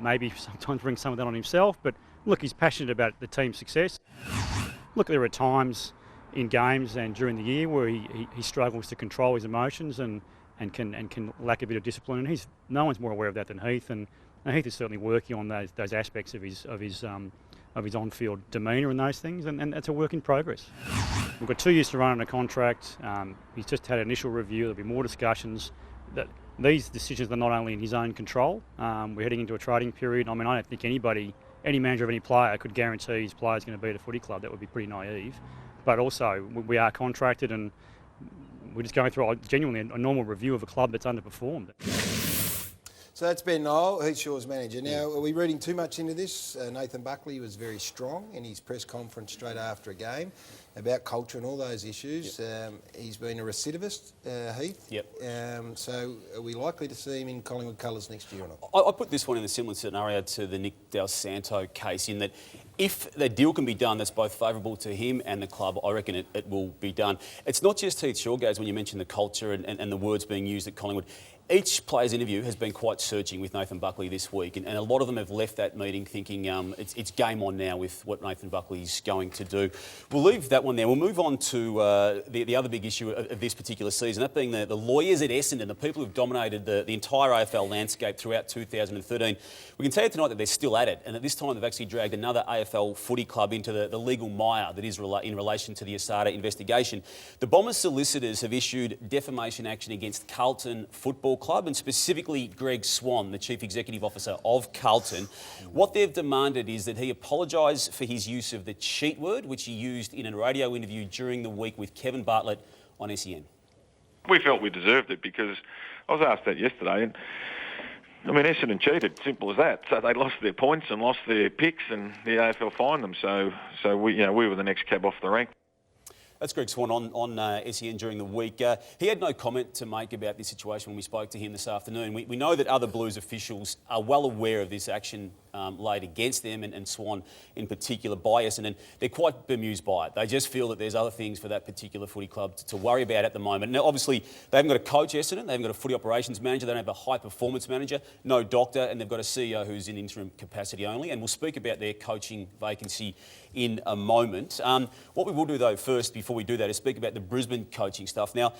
maybe sometimes bring some of that on himself. But look, he's passionate about the team's success. Look, there are times in games and during the year where he struggles to control his emotions and can lack a bit of discipline, and no one's more aware of that than Heath, and Heath is certainly working on those aspects of his on-field demeanour and those things, and it's a work in progress. We've got 2 years to run on a contract. He's just had an initial review. There'll be more discussions. That these decisions are not only in his own control. We're heading into a trading period. I mean, I don't think any manager of any player could guarantee his player's going to be at a footy club. That would be pretty naive. But also, we are contracted, and We're just going through genuinely a normal review of a club that's underperformed. So that's Ben Nile, Heath Shaw's manager. Now, are we reading too much into this? Nathan Buckley was very strong in his press conference straight after a game about culture and all those issues. Yep. He's been a recidivist, Heath. Yep. So are we likely to see him in Collingwood colours next year or not? I put this one in a similar scenario to the Nick Del Santo case, in that if the deal can be done that's both favourable to him and the club, I reckon it will be done. It's not just Heath Shaw, Gaz, when you mention the culture and the words being used at Collingwood. Each player's interview has been quite searching with Nathan Buckley this week, and a lot of them have left that meeting thinking it's game on now with what Nathan Buckley's going to do. We'll leave that one there. We'll move on to the other big issue of this particular season, that being the lawyers at Essendon, the people who've dominated the entire AFL landscape throughout 2013. We can tell you tonight that they're still at it, and at this time they've actually dragged another AFL footy club into the legal mire that is in relation to the Asada investigation. The Bombers solicitors have issued defamation action against Carlton Football Club, and specifically Greg Swan, the Chief Executive Officer of Carlton. What they've demanded is that he apologise for his use of the cheat word, which he used in a radio interview during the week with Kevin Bartlett on SEN. We felt we deserved it because I was asked that yesterday, and I mean, Essendon cheated, simple as that. So they lost their points and lost their picks, and the AFL fined them. So we were the next cab off the rank. That's Greg Swan on SEN during the week. He had no comment to make about this situation when we spoke to him this afternoon. We know that other Blues officials are well aware of this action laid against them, and Swan in particular by Essendon. They're quite bemused by it. They just feel that there's other things for that particular footy club to worry about at the moment. Now, obviously, they haven't got a coach, Essendon. They haven't got a footy operations manager. They don't have a high-performance manager, no doctor, and they've got a CEO who's in interim capacity only. And we'll speak about their coaching vacancy in a moment. What we will do, though, first, before we do that, is speak about the Brisbane coaching stuff. Now,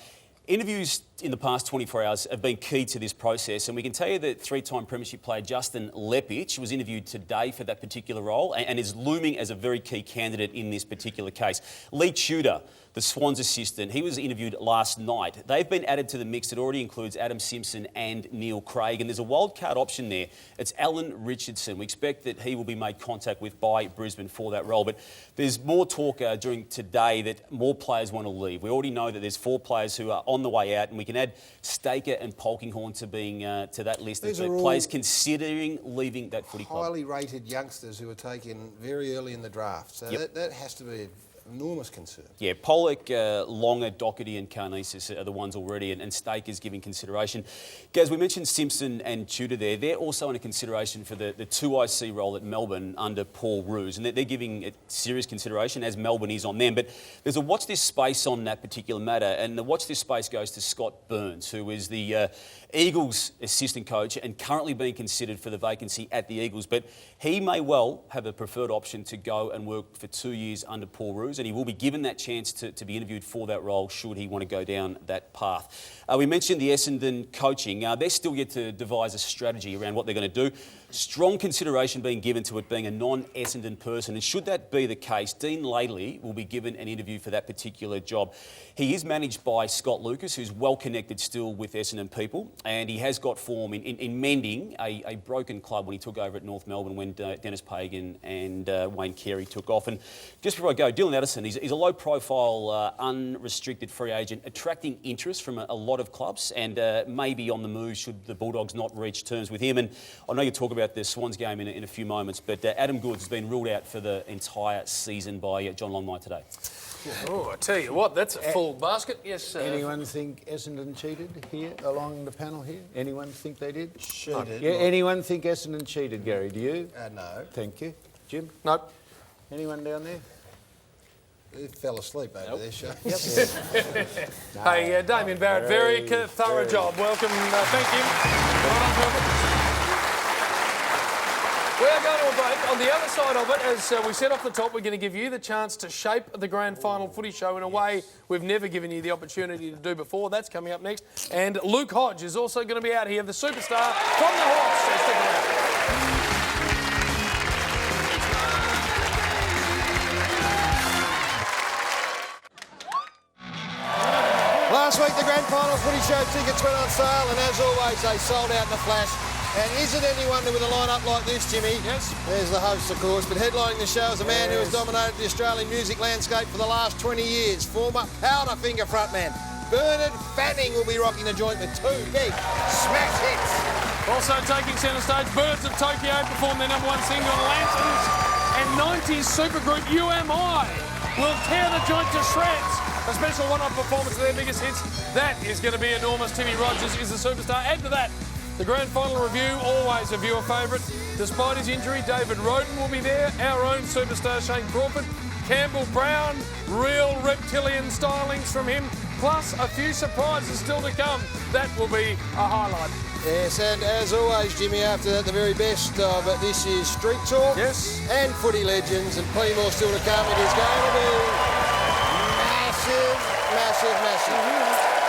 interviews in the past 24 hours have been key to this process, and we can tell you that three-time premiership player Justin Lepich was interviewed today for that particular role and is looming as a very key candidate in this particular case. Lee Tudor, the Swans assistant, he was interviewed last night. They've been added to the mix that already includes Adam Simpson and Neil Craig, and there's a wildcard option there. It's Alan Richardson. We expect that he will be made contact with by Brisbane for that role, but there's more talk during today that more players want to leave. We already know that there's 4 players who are on the way out, and we can add Staker and Polkinghorne to being to that list of players considering leaving that footy club. Highly rated youngsters who were taken very early in the draft, so that has to be enormous concern. Yeah, Pollock, Longer, Doherty and Carnesis are the ones already, and Staker's giving consideration. Gaz, we mentioned Simpson and Tudor there. They're also in a consideration for the 2IC role at Melbourne under Paul Roos, and they're giving it serious consideration, as Melbourne is on them. But there's a watch this space on that particular matter, and the watch this space goes to Scott Burns, who is the Eagles assistant coach and currently being considered for the vacancy at the Eagles. But he may well have a preferred option to go and work for 2 years under Paul Roos, and he will be given that chance to be interviewed for that role should he want to go down that path. We mentioned the Essendon coaching. They're still yet to devise a strategy around what they're going to do. Strong consideration being given to it being a non-Essendon person, and should that be the case, Dean Laidley will be given an interview for that particular job. He is managed by Scott Lucas, who's well connected still with Essendon people, and he has got form in mending a broken club when he took over at North Melbourne when Dennis Pagan and Wayne Carey took off. And just before I go, Dylan Addison, he's a low-profile, unrestricted free agent, attracting interest from a lot of clubs, and maybe on the move should the Bulldogs not reach terms with him. And I know you talk about the Swans game in a few moments, but Adam Goods has been ruled out for the entire season by John Longmire today. Oh, I tell you what, that's a full basket. Yes. Anyone think Essendon cheated here along the panel here? Anyone think they did? Sure did. Yeah. Anyone think Essendon cheated, Gary? Do you? No. Thank you, Jim. Nope. Anyone down there? He fell asleep over there, Shane. Hey, Damien Barrett, very thorough job. Welcome. Thank you. Well done, Melbourne. We are going to a break. On the other side of it, as we said off the top, we're going to give you the chance to shape the grand final footy show in a way we've never given you the opportunity to do before. That's coming up next. And Luke Hodge is also going to be out here, the superstar from the Hawks. So stick around. Last week, the grand final footy show tickets went on sale, and as always, they sold out in a flash. And is it any wonder with a line-up like this, Jimmy? Yes. There's the host, of course, but headlining the show is a man who has dominated the Australian music landscape for the last 20 years, former Powderfinger frontman, Bernard Fanning will be rocking the joint with 2 big smash hits. Also taking centre stage, Birds of Tokyo perform their #1 single, Lanterns, and 90s supergroup UMI will tear the joint to shreds. A special one-off performance of their biggest hits. That is going to be enormous. Timmy Rogers is the superstar. Add to that, the grand final review, always a viewer favourite. Despite his injury, David Roden will be there. Our own superstar, Shane Crawford. Campbell Brown, real reptilian stylings from him, plus a few surprises still to come. That will be a highlight. Yes, and as always, Jimmy, after that, the very best of this year's Street Talk. Yes. And Footy Legends, and plenty more still to come. It is going to be massive, massive, massive.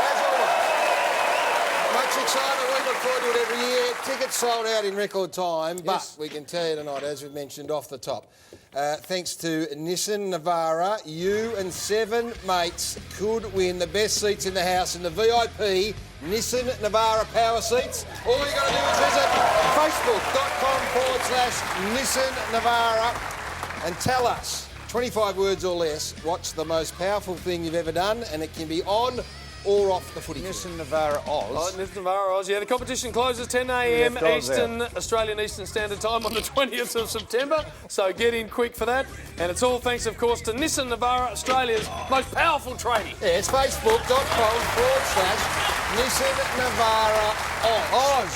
As always, much excitement. We look forward to it every year. Tickets sold out in record time, but we can tell you tonight, as we've mentioned off the top, thanks to Nissan Navara, you and 7 mates could win the best seats in the house in the VIP Nissan Navara power seats. All you got to do is visit facebook.com/Nissan Navara and tell us, 25 words or less, what's the most powerful thing you've ever done, and it can be on or off the footy. Nissan Navara Oz. Nissan Navara Oz, yeah. The competition closes 10 a.m. Eastern, Australian Eastern Standard Time on the 20th of September, so get in quick for that. And it's all thanks, of course, to Nissan Navara, Australia's most powerful tradie. Yeah, it's facebook.com/Nissan Navara Oz.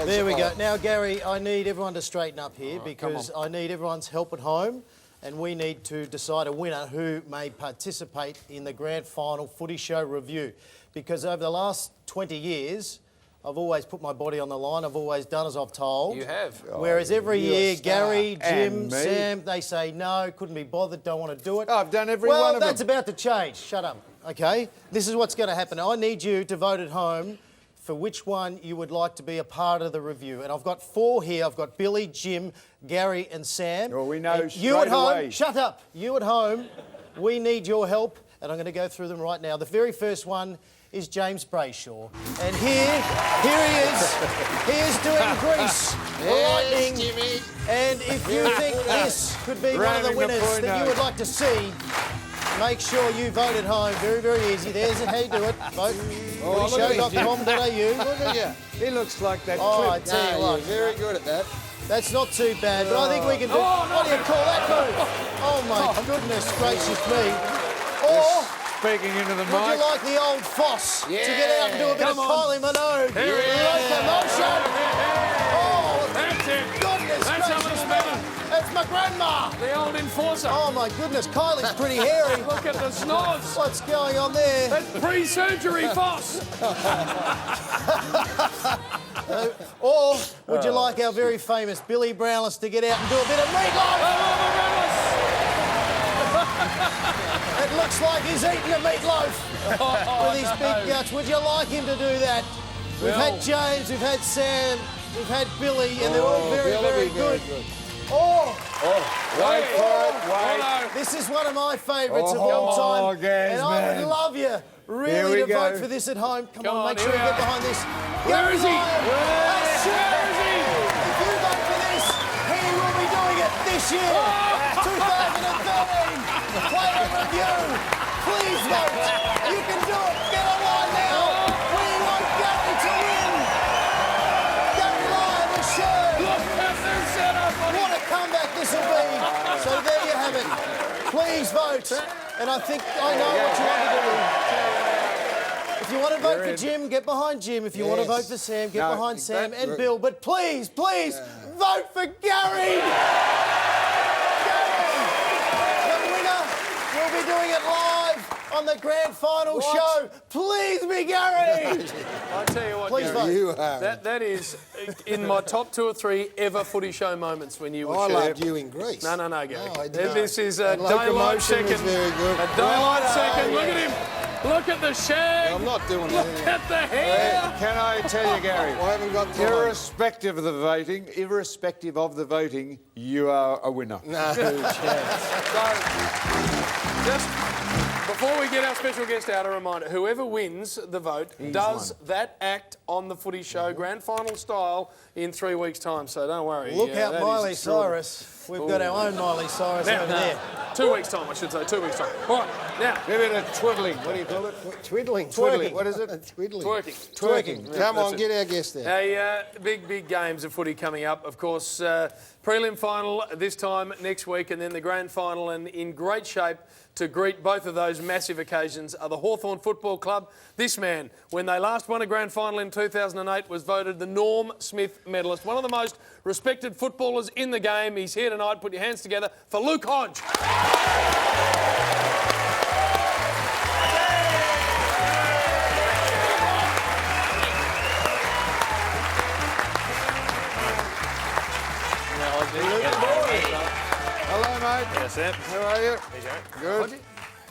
There we go. Now, Gary, I need everyone to straighten up here because I need everyone's help at home. And we need to decide a winner who may participate in the grand final footy show review. Because over the last 20 years, I've always put my body on the line. I've always done as I've told. You have. Whereas every year, Gary, Jim, And me. Sam, they say no, couldn't be bothered, don't want to do it. I've done every one of them. Well, that's about to change. Shut up. Okay? This is what's going to happen. I need you to vote at home for which one you would like to be a part of the review. And I've got 4 here. I've got Billy, Jim, Gary and Sam. Well, we know and you at straight home, away. shut up. You at home, we need your help, and I'm going to go through them right now. The very first one is James Brayshaw. And here he is. He is doing Grease, Lightning. Jimmy. And if you think this could be one of the Rounding the winners that you would like to see, make sure you vote at home. Very, very easy. There's how you do it. Vote. Footy.com.au. Look at you. He looks like that Oh, I clip. tell you what. You're very good at that. That's not too bad, but I think we can do... What do you call that move? Oh, my goodness gracious me. Or Speaking into the would you mic. like the old Foss to get out and do a bit of Come on. Kylie Minogue? Here he is. Locomotion. Oh, That's it. goodness That's a gracious little me. better. That's my grandma. The old enforcer. Oh, my goodness. Kylie's pretty hairy. Look at the snods. What's going on there? That's pre-surgery Foss. Or would you like our very famous Billy Brownless to get out and do a bit of meatloaf? It looks like he's eating a meatloaf with his big guts. Would you like him to do that? We've had James, we've had Sam, we've had Billy, and they're all very, very good. Wait for it, wait. This is one of my favourites of all time. Gaz, And I would man. love you Here really we to go. vote for this at home. Come on, make here sure you we get are. behind this. Where is he? Where is he? If you vote for this, he will be doing it this year. 2013 Player Review. Please vote. You can do it. Get online now. We want Gary to win. Gary Lyon is sure. Look at this setup. What a comeback this will be. So there you have it. Please vote. And I think I know what you want to do. If you want to vote for Jim, get behind Jim. If you want to vote for Sam, get behind Sam and Bill. But please, please, vote for Gary. Gary. The winner will be doing it live on the grand final show. Please be Gary. I tell you what, Please Gary, vote. You are. that is in my top 2 or 3 ever footy show moments when you were I shooting. loved you in Greece. No, Gary. No, I didn't. This is a And daylight Locomotion was second. very good. A daylight Righto, second. Look yeah. at him. Look at the shag. I'm not doing Look that. at the hair. Can I tell you, Gary? I haven't got time. Irrespective of the voting, you are a winner. No chance. So, just before we get our special guest out, a reminder, whoever wins the vote does that act on the footy show, grand final style, in 3 weeks' time, so don't worry. Look Yeah, out, that is Miley extraordinary. Cyrus. We've got our own Miley Cyrus over there. 2 weeks' time, I should say. 2 weeks' time. All right, now. Give it a twiddling. What do you call it? Twiddling. Twiddling. What is it? Twiddling. Twerking. Come on, That's get our guest there. Hey, big games of footy coming up. Of course, prelim final this time next week, and then the grand final. And in great shape to greet both of those massive occasions are the Hawthorn Football Club. This man, when they last won a grand final in 2008, was voted the Norm Smith medalist. One of the most respected footballers in the game. He's here tonight. Put your hands together for Luke Hodge. Hello, mate. Yes, Sam. How are you? Good.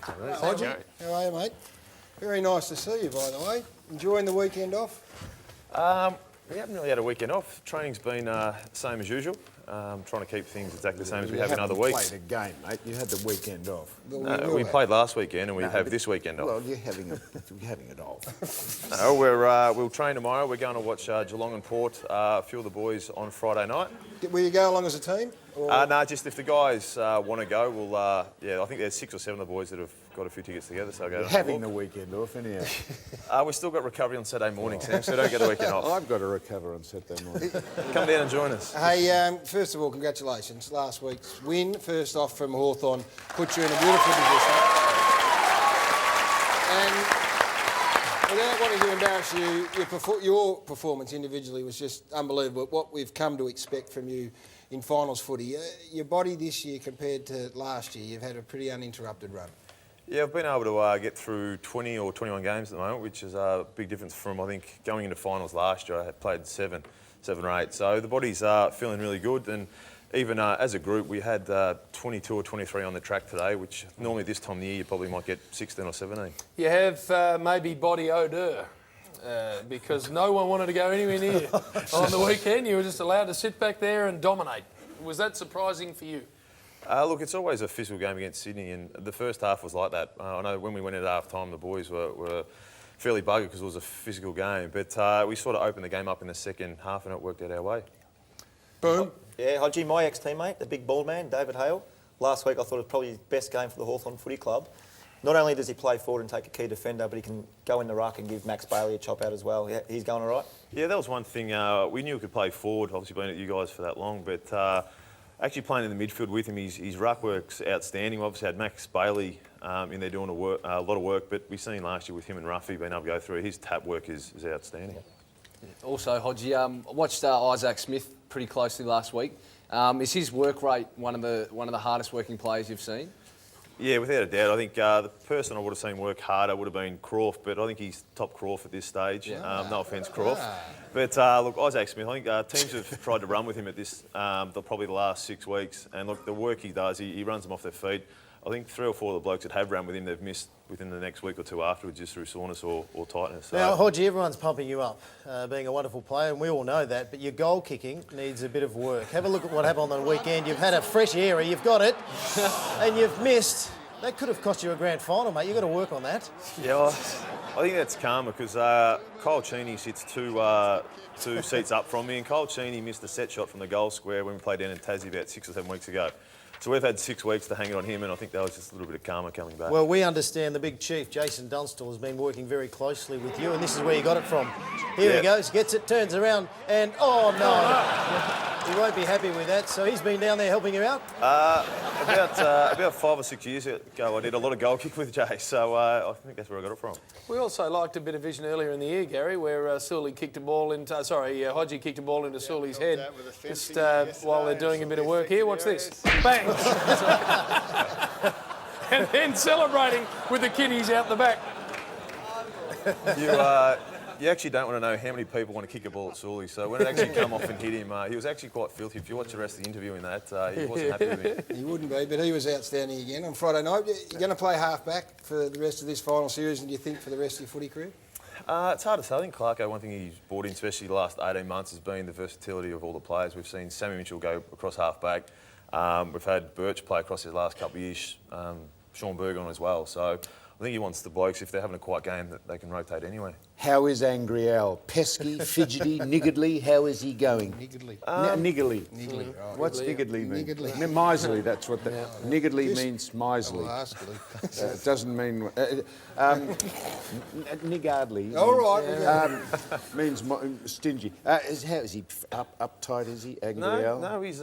Hodgie, how are you, mate? Very nice to see you, by the way. Enjoying the weekend off? We haven't really had a weekend off. Training's been same as usual. Trying to keep things exactly the same as we have in other weeks. You played a game, mate. You had the weekend off. We played last weekend and we have this weekend off. Well, you're having it off. No, we'll train tomorrow. We're going to watch Geelong and Port, a few of the boys on Friday night. Will you go along as a team? No, just if the guys want to go, we'll. I think there's 6 or 7 of the boys that have got a few tickets together, so I'll go. You're having the weekend off, anyhow. We've still got recovery on Saturday morning, Sam, so don't get the weekend off. I've got to recover on Saturday morning. Come down and join us. Hey, first of all, congratulations. Last week's win, first off from Hawthorn, put you in a beautiful position. And without wanting to embarrass you, your performance individually was just unbelievable. What we've come to expect from you in finals footy. Your body this year compared to last year, you've had a pretty uninterrupted run. Yeah, I've been able to get through 20 or 21 games at the moment, which is a big difference from, I think, going into finals last year. I had played 7 or 8. So the body's feeling really good. And even as a group, we had 22 or 23 on the track today, which normally this time of the year you probably might get 16 or 17. You have maybe body odour. Because no one wanted to go anywhere near on the weekend. You were just allowed to sit back there and dominate. Was that surprising for you? Look, it's always a physical game against Sydney, and the first half was like that. I know when we went at half time, the boys were fairly buggered because it was a physical game, but we sort of opened the game up in the second half and it worked out our way. Boom. Yeah, Hodgie, my ex-teammate, the big bald man, David Hale. Last week I thought it was probably his best game for the Hawthorn Footy Club. Not only does he play forward and take a key defender, but he can go in the ruck and give Max Bailey a chop out as well. Yeah, he's going all right? Yeah, that was one thing. We knew he could play forward, obviously been at you guys for that long, but actually playing in the midfield with him, his ruck work's outstanding. We obviously had Max Bailey in there doing a lot of work, but we've seen last year with him and Ruffy being able to go through, his tap work is outstanding. Also, Hodgie, I watched Isaac Smith pretty closely last week. Is his work rate one of the hardest working players you've seen? Yeah, without a doubt. I think the person I would have seen work harder would have been Croft, but I think he's top Croft at this stage. Yeah. No offence, Croft. But look, Isaac Smith, I think teams have tried to run with him at this, probably the last 6 weeks. And look, the work he does, he runs them off their feet. I think 3 or 4 of the blokes that have run with him, they've missed within the next week or 2 afterwards just through soreness or tightness. So. Now, Hodgie, everyone's pumping you up, being a wonderful player, and we all know that, but your goal kicking needs a bit of work. Have a look at what happened on the weekend. You've had a fresh area, you've got it, and you've missed. That could have cost you a grand final, mate. You've got to work on that. Yeah, well, I think that's karma because Kyle Cheney sits two seats up from me, and Kyle Cheney missed a set shot from the goal square when we played down in Tassie about 6 or 7 weeks ago. So we've had 6 weeks to hang it on him, and I think that was just a little bit of karma coming back. Well, we understand the big chief, Jason Dunstall, has been working very closely with you, and this is where you got it from. Here he goes, gets it, turns around, and oh no! He won't be happy with that, so he's been down there helping you out? About 5 or 6 years ago, I did a lot of goal kick with Jay, so I think that's where I got it from. We also liked a bit of vision earlier in the year, Gary, where Hodgie kicked a ball into Sully's head just while they're doing a bit of work here. Watch this. Bang! And then celebrating with the kiddies out the back. You actually don't want to know how many people want to kick a ball at Sully, so when it actually come off and hit him, he was actually quite filthy. If you watch the rest of the interview in that, he wasn't happy with me. He wouldn't be, but he was outstanding again on Friday night. You're going to play half-back for the rest of this final series, and do you think for the rest of your footy career? It's hard to say. I think Clarko, one thing he's brought in, especially the last 18 months, has been the versatility of all the players. We've seen Sammy Mitchell go across half-back. We've had Birch play across his last couple of years, Sean Bergeron as well. So I think he wants the blokes, if they're having a quiet game, that they can rotate anyway. How is Angry Al? Pesky, fidgety, niggardly, how is he going? Niggardly. Niggardly. Niggardly, right. What's niggardly mean? Niggardly. Miserly, that's what the... Niggardly means miserly. It doesn't mean... niggardly. All right. Means stingy. How is he uptight, is he, Angry Al? No, he's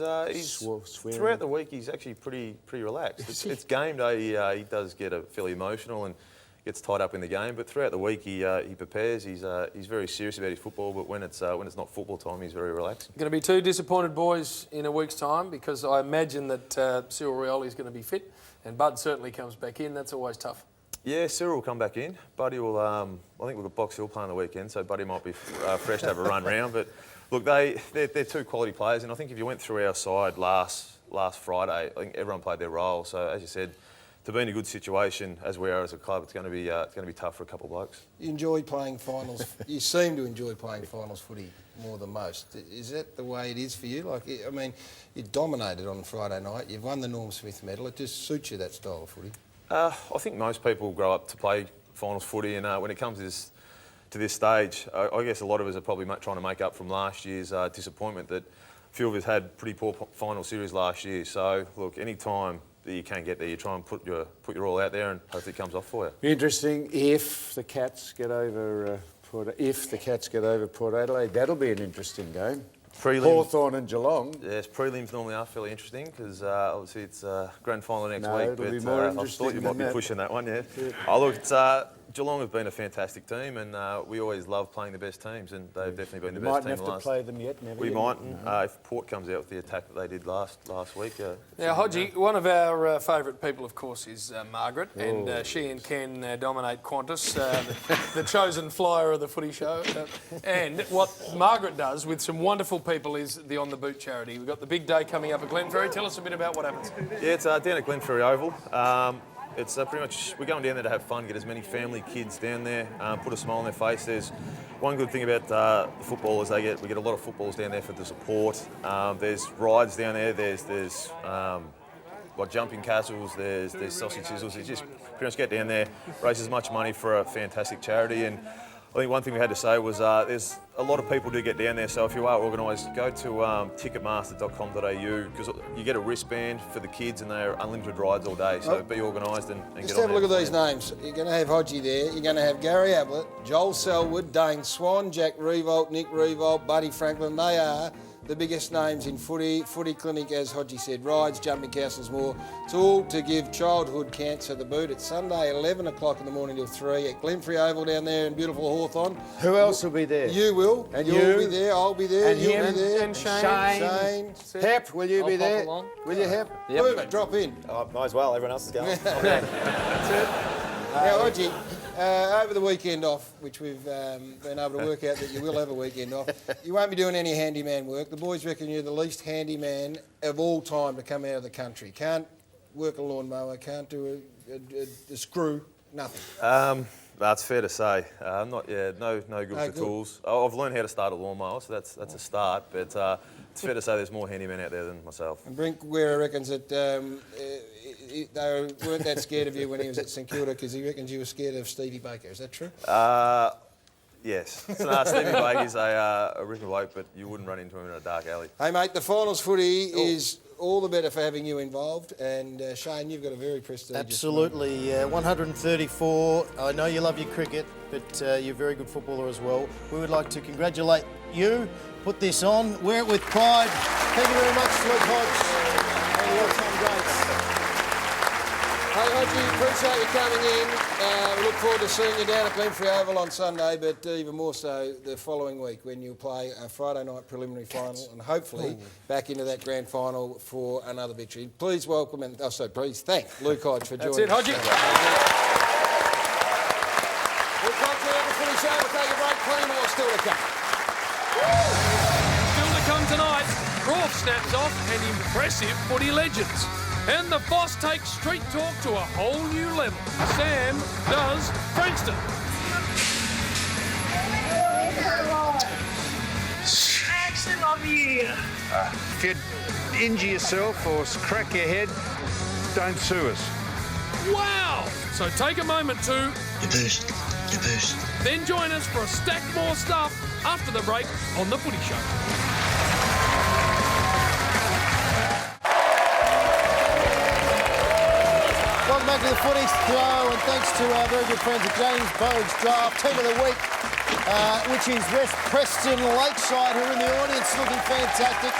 throughout the week he's actually pretty relaxed. It's game day. He does get fairly emotional and gets tied up in the game, but throughout the week he prepares. He's very serious about his football, but when it's not football time, he's very relaxed. Going to be 2 disappointed boys in a week's time because I imagine that Cyril Rioli is going to be fit, and Bud certainly comes back in. That's always tough. Yeah, Cyril will come back in. Buddy will. I think we've got Box Hill playing the weekend, so Buddy might be fresh to have a run round. But look, they're 2 quality players, and I think if you went through our side last Friday, I think everyone played their role. So as you said, to be in a good situation as we are as a club, it's going to be tough for a couple of blokes. You enjoy playing finals. You seem to enjoy playing finals footy more than most. Is that the way it is for you? Like, I mean, you dominated on Friday night. You've won the Norm Smith medal. It just suits you, that style of footy. I think most people grow up to play finals footy, and when it comes to this stage, I guess a lot of us are probably trying to make up from last year's disappointment that a few of us had pretty poor final series last year. So look, any time that you can get there, you try and put your all out there, and hopefully it comes off for you. Interesting. If the Cats get over Port Adelaide, that'll be an interesting game. Hawthorn and Geelong. Yes, prelims normally are fairly interesting because obviously it's grand final next week. It'll be more I thought you might be pushing that one. Yeah. Oh look, it's Geelong have been a fantastic team, and we always love playing the best teams, and they've definitely been the best team. We mightn't have to play them yet. Never we yet. mightn't. If Port comes out with the attack that they did last week. Now, Hodgie, one of our favourite people, of course, is Margaret, and she and Ken dominate Qantas, the chosen flyer of the footy show. And what Margaret does with some wonderful people is the On the Boot charity. We've got the big day coming up at Glenferrie. Tell us a bit about what happens. Yeah, it's down at Glenferrie Oval. It's pretty much, we're going down there to have fun, get as many family, kids down there, put a smile on their face. There's one good thing about the footballers, we get a lot of footballs down there for the support. There's rides down there, there's like jumping castles, there's sausage sizzles. You just pretty much get down there, raise as much money for a fantastic charity. And I think one thing we had to say was there's a lot of people do get down there, so if you are organised, go to ticketmaster.com.au because you get a wristband for the kids and they're unlimited rides all day, so be organised and get on. Just have a look at these names. You're going to have Hodgie there, you're going to have Gary Ablett, Joel Selwood, Dane Swan, Jack Revolt, Nick Revolt, Buddy Franklin. They are the biggest names in footy. Footy clinic, as Hodgie said, rides, jumping castles, more. It's all to give childhood cancer the boot. It's Sunday, 11 o'clock in the morning till 3 at Glenferrie Oval down there in beautiful Hawthorn. Who else will be there? You will. And You'll be there. I'll be there. And You'll him. be there. And Shane. Hep, will you be there? Will you, Hep? Yep. Move it, drop in. Oh, might as well. Everyone else is going. That's it. Now, Hodgie, over the weekend off, which we've been able to work out that you will have a weekend off, you won't be doing any handyman work. The boys reckon you're the least handyman of all time to come out of the country. Can't work a lawnmower, can't do a screw, nothing. That's fair to say. No good for tools. I've learned how to start a lawnmower, so that's a start. But it's fair to say there's more handymen out there than myself. And Brink Guerra reckons that they weren't that scared of you when he was at St Kilda because he reckons you were scared of Stevie Baker. Is that true? Yes. Stevie Baker's a original bloke, but you wouldn't run into him in a dark alley. Hey, mate, the finals footy is all the better for having you involved. And Shane, you've got a very prestigious... Absolutely. 134. I know you love your cricket, but you're a very good footballer as well. We would like to congratulate you. Put this on. Wear it with pride. Thank you very much, Luke Hodge. And the all-time greats. Hey, Hodgie, appreciate you coming in. We look forward to seeing you down at Glenferrie Oval on Sunday, but even more so the following week when you'll play a Friday night preliminary final and hopefully back into that grand final for another victory. Please welcome and please thank Luke Hodge for joining us. That's it, Hodgie. Luke Hodge here at the Footy Show. We'll take a break. Plenty more still to come. Still to come tonight, Croft snaps off an impressive footy legends. And the boss takes street talk to a whole new level. Sam does Frankston. I actually love you. If you injure yourself or crack your head, don't sue us. Wow! So take a moment to... The boost. You boost. Then join us for a stack more stuff after the break on The Footy Show. Welcome back to the Footy Show, and thanks to our very good friends at James Bogue's Draft Team of the Week, which is West Preston Lakeside, who are in the audience looking fantastic.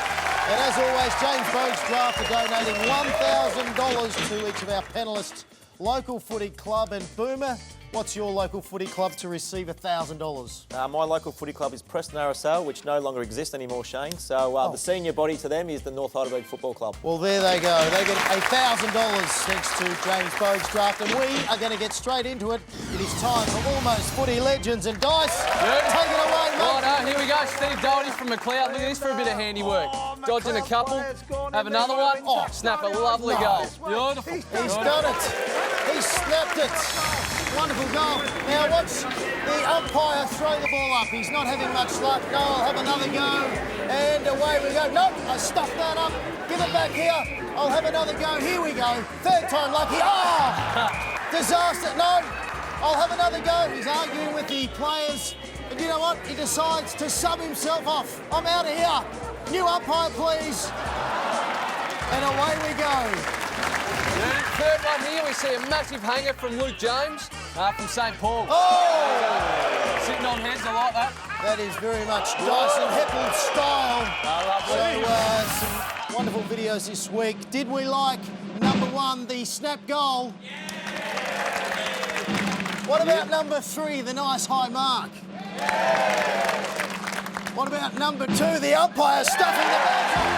And as always, James Bogue's Draft are donating $1,000 to each of our panellists' local footy club. And Boomer, what's your local footy club to receive $1,000? My local footy club is Preston RSL, which no longer exists anymore, Shane. So the senior body to them is the North Heidelberg Football Club. Well, there they go. They get $1,000 thanks to James Bogue's Draft. And we are going to get straight into it. It is time for Almost Footy Legends. And Dice, take it away, mate. Righto, here we go. Steve Doherty from McLeod. Look at this for a bit of handiwork. Dodging a couple. Have another one. Oh, snap a lovely goal. Beautiful. He's done it. He snapped it. Wonderful goal. Now watch the umpire throw the ball up. He's not having much luck. No, I'll have another go. And away we go. Nope, I stuffed that up. Give it back here. I'll have another go. Here we go. Third time lucky. Oh! Disaster. No, I'll have another go. He's arguing with the players. And you know what? He decides to sub himself off. I'm out of here. New umpire, please. And away we go. Third one here, we see a massive hanger from Luke James from St Paul. Oh! Sitting on heads, I like that. That is very much Dyson Heppel style. So, some wonderful videos this week. Did we like number one, the snap goal? What about number three, the nice high mark? What about number two, the umpire stuffing the ball?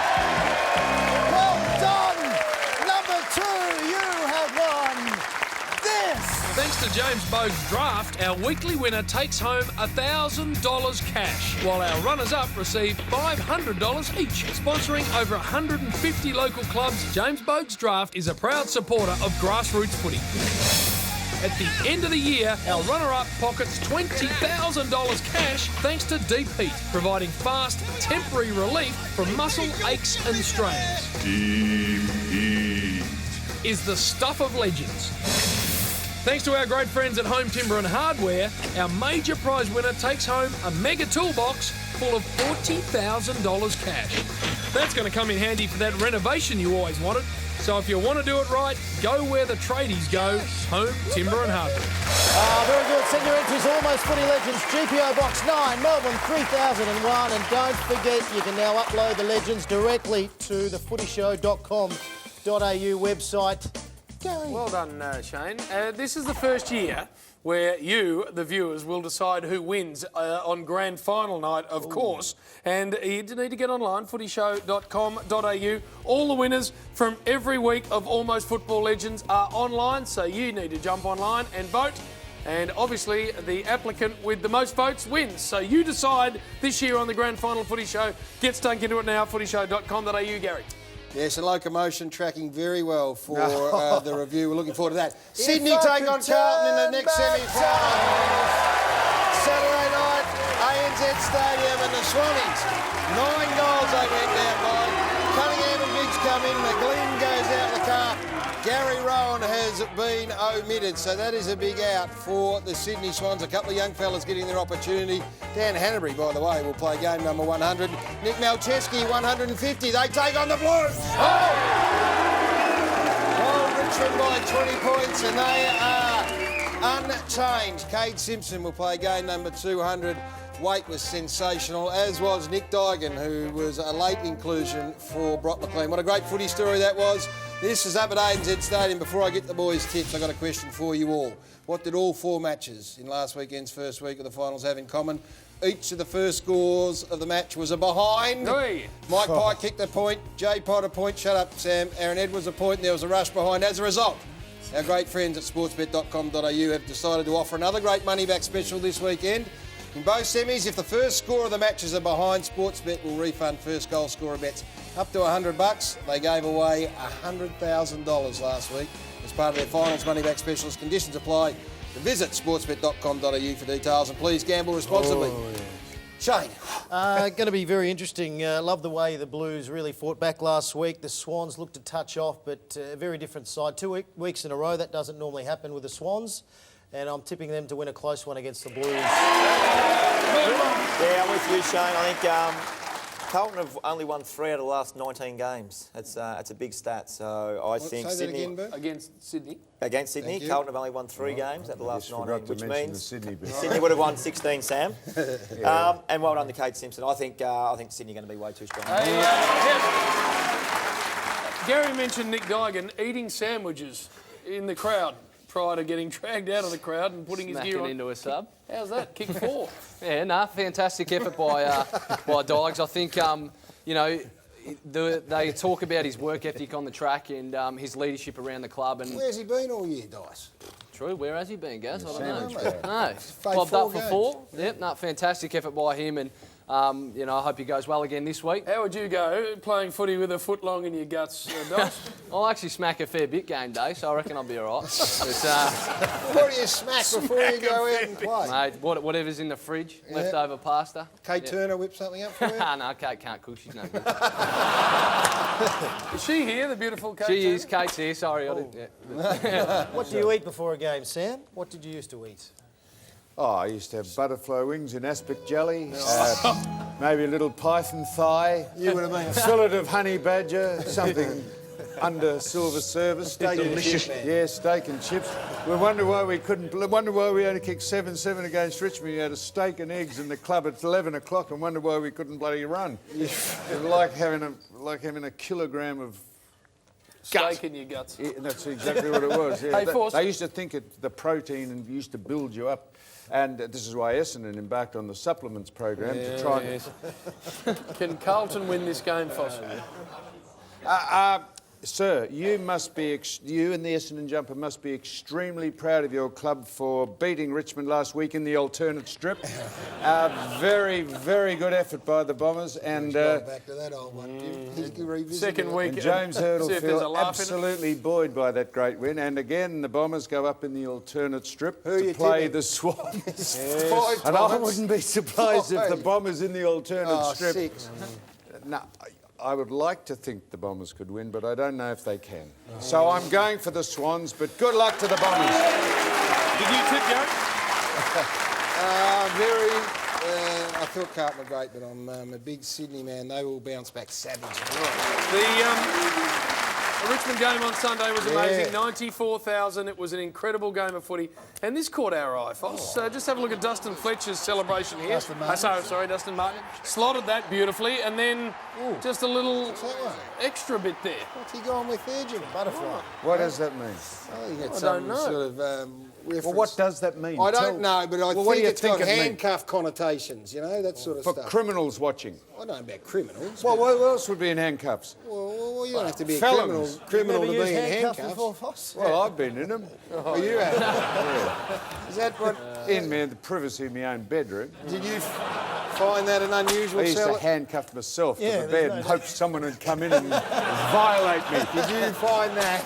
Well done! Number two, you have won this! Thanks to James Bogue's Draft, our weekly winner takes home $1,000 cash, while our runners-up receive $500 each. Sponsoring over 150 local clubs, James Bogue's Draft is a proud supporter of grassroots footy. At the end of the year, our runner-up pockets $20,000 cash thanks to Deep Heat, providing fast, temporary relief from muscle aches and strains. Deep Heat is the stuff of legends. Thanks to our great friends at Home Timber and Hardware, our major prize winner takes home a mega toolbox full of $40,000 cash. That's going to come in handy for that renovation you always wanted. So if you want to do it right, go where the tradies go, Home Timber and Hardware. Very good. Send your entries, Almost Footy Legends, GPO Box 9, Melbourne 3001. And don't forget, you can now upload the legends directly to the footyshow.com.au website. Gary. Well done, Shane. This is the first year where you, the viewers, will decide who wins on grand final night, of course. And you need to get online, footyshow.com.au. All the winners from every week of Almost Football Legends are online, so you need to jump online and vote. And obviously, the applicant with the most votes wins. So you decide this year on the grand final Footy Show. Get stuck into it now, footyshow.com.au, Gary. Yes, and Locomotion tracking very well for the review. We're looking forward to that. Sydney take on Carlton in the next semi-final. Saturday night, ANZ Stadium, and the Swannies. 9 goals they went down by. Cunningham and Biggs come in. McGlynn goes out the car. Gary Rowan has been omitted, so that is a big out for the Sydney Swans. A couple of young fellas getting their opportunity. Dan Hanbury, by the way, will play game number 100. Nick Malcheski, 150. They take on the Blues. Richmond by 20 points, and they are unchanged. Cade Simpson will play game number 200. Wait was sensational, as was Nick Duigan, who was a late inclusion for Brock McLean. What a great footy story that was. This is up at ANZ Stadium. Before I get the boys' tips, I've got a question for you all. What did all 4 matches in last weekend's first week of the finals have in common? Each of the first scores of the match was a behind. Hey. Mike Pike kicked a point, Jay Potter point, shut up Sam, Aaron Edwards a point, and there was a rush behind. As a result, our great friends at sportsbet.com.au have decided to offer another great money-back special this weekend. In both semis, if the first score of the matches are behind, Sportsbet will refund first goal scorer bets up to $100. They gave away $100,000 last week as part of their finals money-back specials. Conditions apply. Visit sportsbet.com.au for details, and please gamble responsibly. Shane. Going to be very interesting. Love the way the Blues really fought back last week. The Swans looked to touch off, but a very different side. 2 weeks in a row, that doesn't normally happen with the Swans. and I'm tipping them to win a close one against the Blues. Yeah, I'm with you, Shane. I think Carlton have only won 3 out of the last 19 games. It's a big stat. So I think Sydney against Sydney. Against Sydney, Carlton have only won 3 games at the last 19, which means Sydney would have won 16, Sam. And well done to Kate Simpson. I think Sydney are going to be way too strong. Gary mentioned Nick Geigen eating sandwiches in the crowd prior to getting dragged out of the crowd and putting his gear on. into a sub. How's that? Kick 4. Yeah, no, fantastic effort by Diggs. I think, you know, they talk about his work ethic on the track and his leadership around the club. And where's he been all year, Dice? True, where has he been, Gaz? I don't know. Sandwich No, bobbed up for 4. Yep, no, fantastic effort by him, and you know, I hope he goes well again this week. How would you go playing footy with a foot long in your guts, Doss? I'll actually smack a fair bit game day, so I reckon I'll be all right. What do you smack before you go out and play? Mate, whatever's in the fridge, leftover pasta. Kate Turner whip something up for you? No, Kate can't cook, she's no good. Is she here, the beautiful Kate She Turner? is, Kate's here, sorry. I didn't, What do you eat before a game, Sam? What did you used to eat? Oh, I used to have butterfly wings in aspic jelly, maybe a little python thigh, You would have been a fillet of honey badger, something under silver service. Steak and chips. Yeah, steak and chips. We wonder why we only kicked 7-7 against Richmond. You had a steak and eggs in the club at 11 o'clock and wonder why we couldn't bloody run. It's like having a kilogram of steak in your guts. Yeah, that's exactly what it was. Yeah. Hey, Force. They used to think the protein and used to build you up. And this is why Essendon embarked on the supplements program to try and... Can Carlton win this game, Foss? Sir, you and the Essendon jumper must be extremely proud of your club for beating Richmond last week in the alternate strip. Very, very good effort by the Bombers. And back to that old one. Second week. And James Hurdle feels absolutely buoyed by that great win. And again, the Bombers go up in the alternate strip to play the Swans. Yes. And I wouldn't be surprised if the Bombers in the alternate strip... 6. No, I would like to think the Bombers could win, but I don't know if they can. So I'm going for the Swans, but good luck to the Bombers. Did you tip, Gary? I thought Carlton were great, but I'm a big Sydney man. They will bounce back savage. The Richmond game on Sunday was amazing. 94,000. It was an incredible game of footy. And this caught our eye, Foss. Just have a look at Dustin Fletcher's celebration here. Dustin Martin. Sorry, Dustin Martin. Slotted that beautifully. And then just a little extra bit there. What's he going with there, Jim? Butterfly. What does that mean? Oh, you get I some don't know. sort of reference. Well, what does that mean? I don't know, but I think it's got it means? handcuff connotations, you know, that sort of For stuff. criminals watching. I don't know about criminals. Well, what else would be in handcuffs? Well, you don't have to be a Felons. criminal to be in handcuffs handcuffs. before, Foss? Well, I've been in them. Oh, you have? Is that what... In the privacy of my own bedroom. Did you find that an unusual I used to handcuff myself to the bed and hope someone would come in and violate me. Did you find that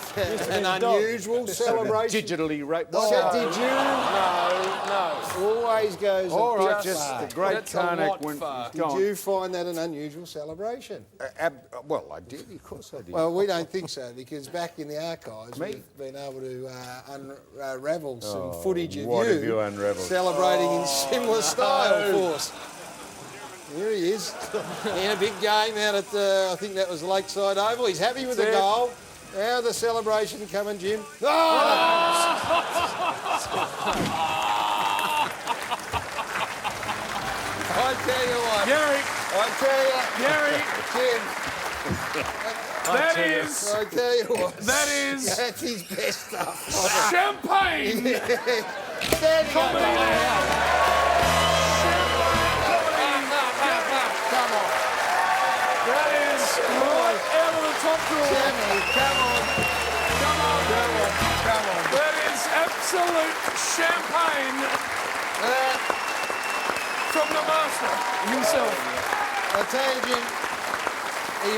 an unusual celebration? Digitally raped. Did you? No. Always goes All right, just just far. the great That's a Karnak lot went. far. Did you find that an unusual celebration? Well, I did. Of course I did. Well, we don't think so, because back in the archives, we've been able to unravel some footage of what have you you unravelled? celebrating in similar style, Force. Here he is, in a big game out at, I think that was Lakeside Oval. He's happy with the goal. Now the celebration coming, Jim. I tell you what. Gary. I tell you. Gary. Jim. That is... I tell you what. That is... That's his best stuff. Champagne! Comedy now! Come on. That is right out of the top drawer. Come on. That is absolute champagne from the master himself. I tell you, Jim, he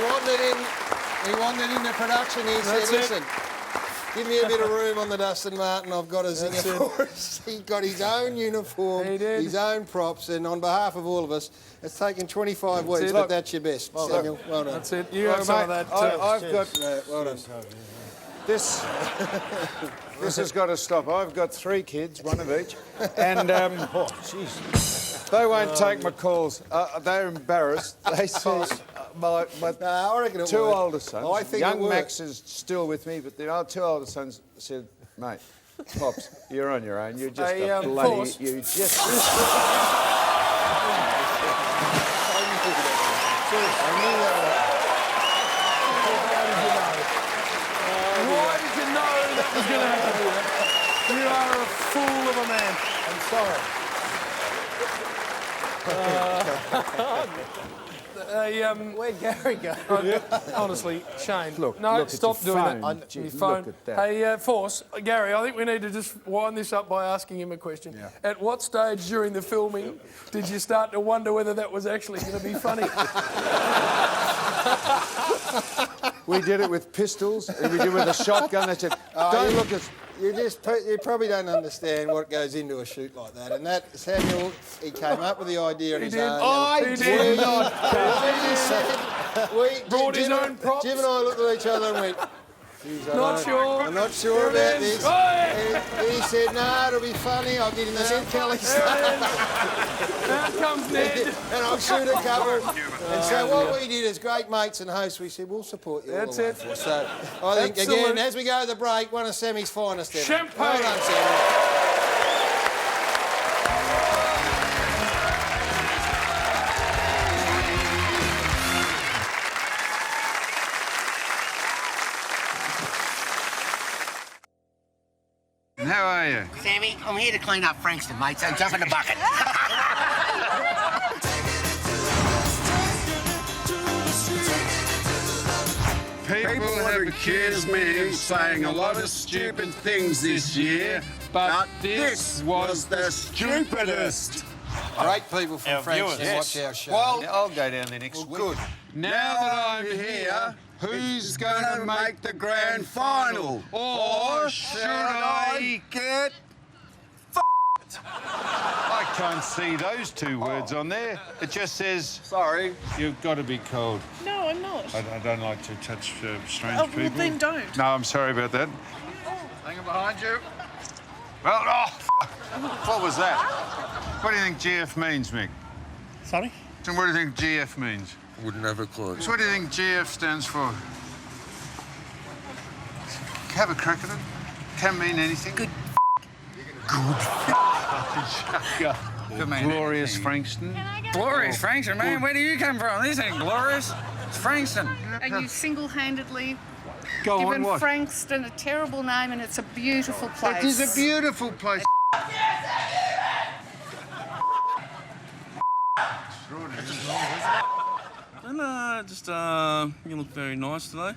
wanted in the production. He said, listen, give me a bit of room on the Dustin Martin. I've got a zinger for us. He got his own uniform, his own props, and on behalf of all of us, it's taken 25 weeks, but that's your best. Samuel, well done. That's it. You have some of that too. I've got... well done. This has got to stop. I've got 3 kids, one of each, and they won't take my calls. They're embarrassed. They see my I reckon it 2 worked. older sons. I think young it worked. Max is still with me, but the 2 older sons said, "Mate, Pops, you're on your own. You're just a bloody. Force. You just." Why did you know that was going to happen? You are a fool of a man. I'm sorry. Where'd Gary go? Honestly, Shane. Look, no, look, stop it's your doing phone. that. Gee, Your phone. look at that. Hey, Force, Gary, I think we need to just wind this up by asking him a question. Yeah. At what stage during the filming did you start to wonder whether that was actually going to be funny? We did it with pistols, and we did it with a shotgun. They said, "Don't look at." You probably don't understand what goes into a shoot like that. And that Samuel, he came up with the idea on his own. I did not. Brought his own props. Jim and I looked at each other and went, "Geez, I'm not sure Here about it is. this." Oh, yeah. And he said, "No, it'll be funny. I'll get in the St. Kelly stuff." Out comes Ned. And I'll shoot a couple. And so what we did as great mates and hosts, we said, "We'll support you." That's all the way it. for us. So I think, Absolute. again, as we go to the break, one of Sammy's finest ever. Champagne. Well done, Sammy. How are you? Sammy, I'm here to clean up Frankston, mate, so jump in the bucket. People have accused me of saying a lot of stupid things this year, but this was the stupidest. Great people from Our Frankston viewers. watch our show. Well, I'll go down there next week. Good. Now that I'm here, who's going to make the grand final? Or should I get f***ed? I can't see those 2 words on there. It just says, sorry, you've got to be cold. No, I'm not. I don't like to touch strange Oh, people. well, then don't. No, I'm sorry about that. Hang behind you. Well, what was that? What do you think GF means, Mick? Sorry? So what do you think GF means? Wouldn't have a clue. So what do you think GF stands for? Have a crack at it. Can mean anything. Good. Glorious Frankston. Glorious Frankston, man. Where do you come from? This ain't glorious. It's Frankston. Are you single-handedly Go on, given what? Frankston a terrible name and it's a beautiful place? It is a beautiful place. You look very nice today.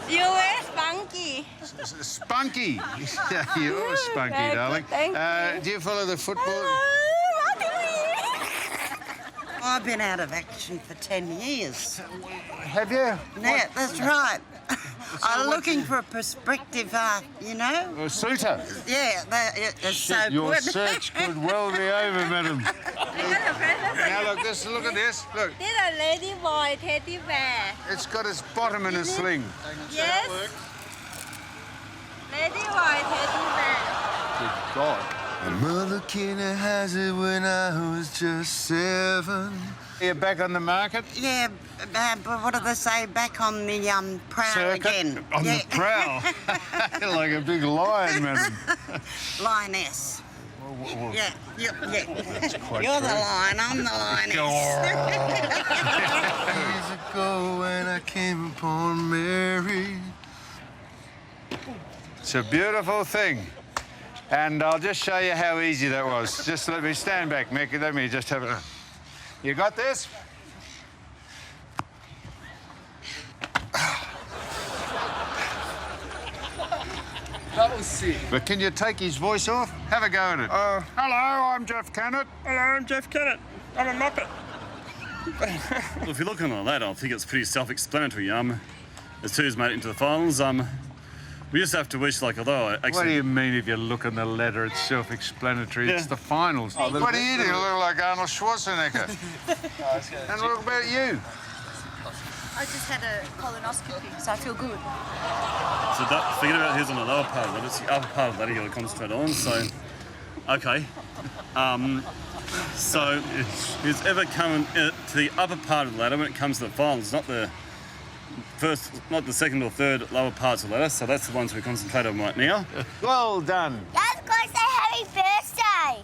You were spunky. Spunky. You're spunky, Thank you, darling. thank you. Do you follow the football? I've been out of action for 10 years. Have you? Yeah, that's right. I'm looking for a prospective, you know? A suitor? Yeah, it's so Your good. search could well be over, madam. Now look, look at this. Look, This is a lady boy teddy bear. it's got its bottom in a sling. Yes. Lady boy teddy bear. Good God. My mother kinda has it when I was just 7. You're back on the market? Yeah, but what do they say? Back on the prowl Circuit? again. On yeah. the prowl? Like a big lion, madam. Lioness. Yeah, you're quite the true. lion, I'm the lioness. Years ago when I came upon Mary. It's a beautiful thing. And I'll just show you how easy that was. Just let me stand back, Mick. Let me just have a... You got this? That was sick. But can you take his voice off? Have a go at it. Hello, I'm Jeff Kennett. Hello, I'm Jeff Kennett. I'm a muppet. Well, if you're looking at that, I think it's pretty self-explanatory. The two's made it into the finals. We just have to wish, like, although I actually... What do you mean if you look on the ladder, it's self-explanatory? Yeah. It's the finals. What do you do? You look like Arnold Schwarzenegger. And what about you? I just had a colonoscopy, so I feel good. So forget about who's on the lower part of the ladder. It's the upper part of the ladder you've got to concentrate on. So, okay. So who's ever coming to the upper part of the ladder when it comes to the finals, not the second or third lower parts of the ladder. So that's the ones we concentrate on right now. Well done. Let's go say happy birthday.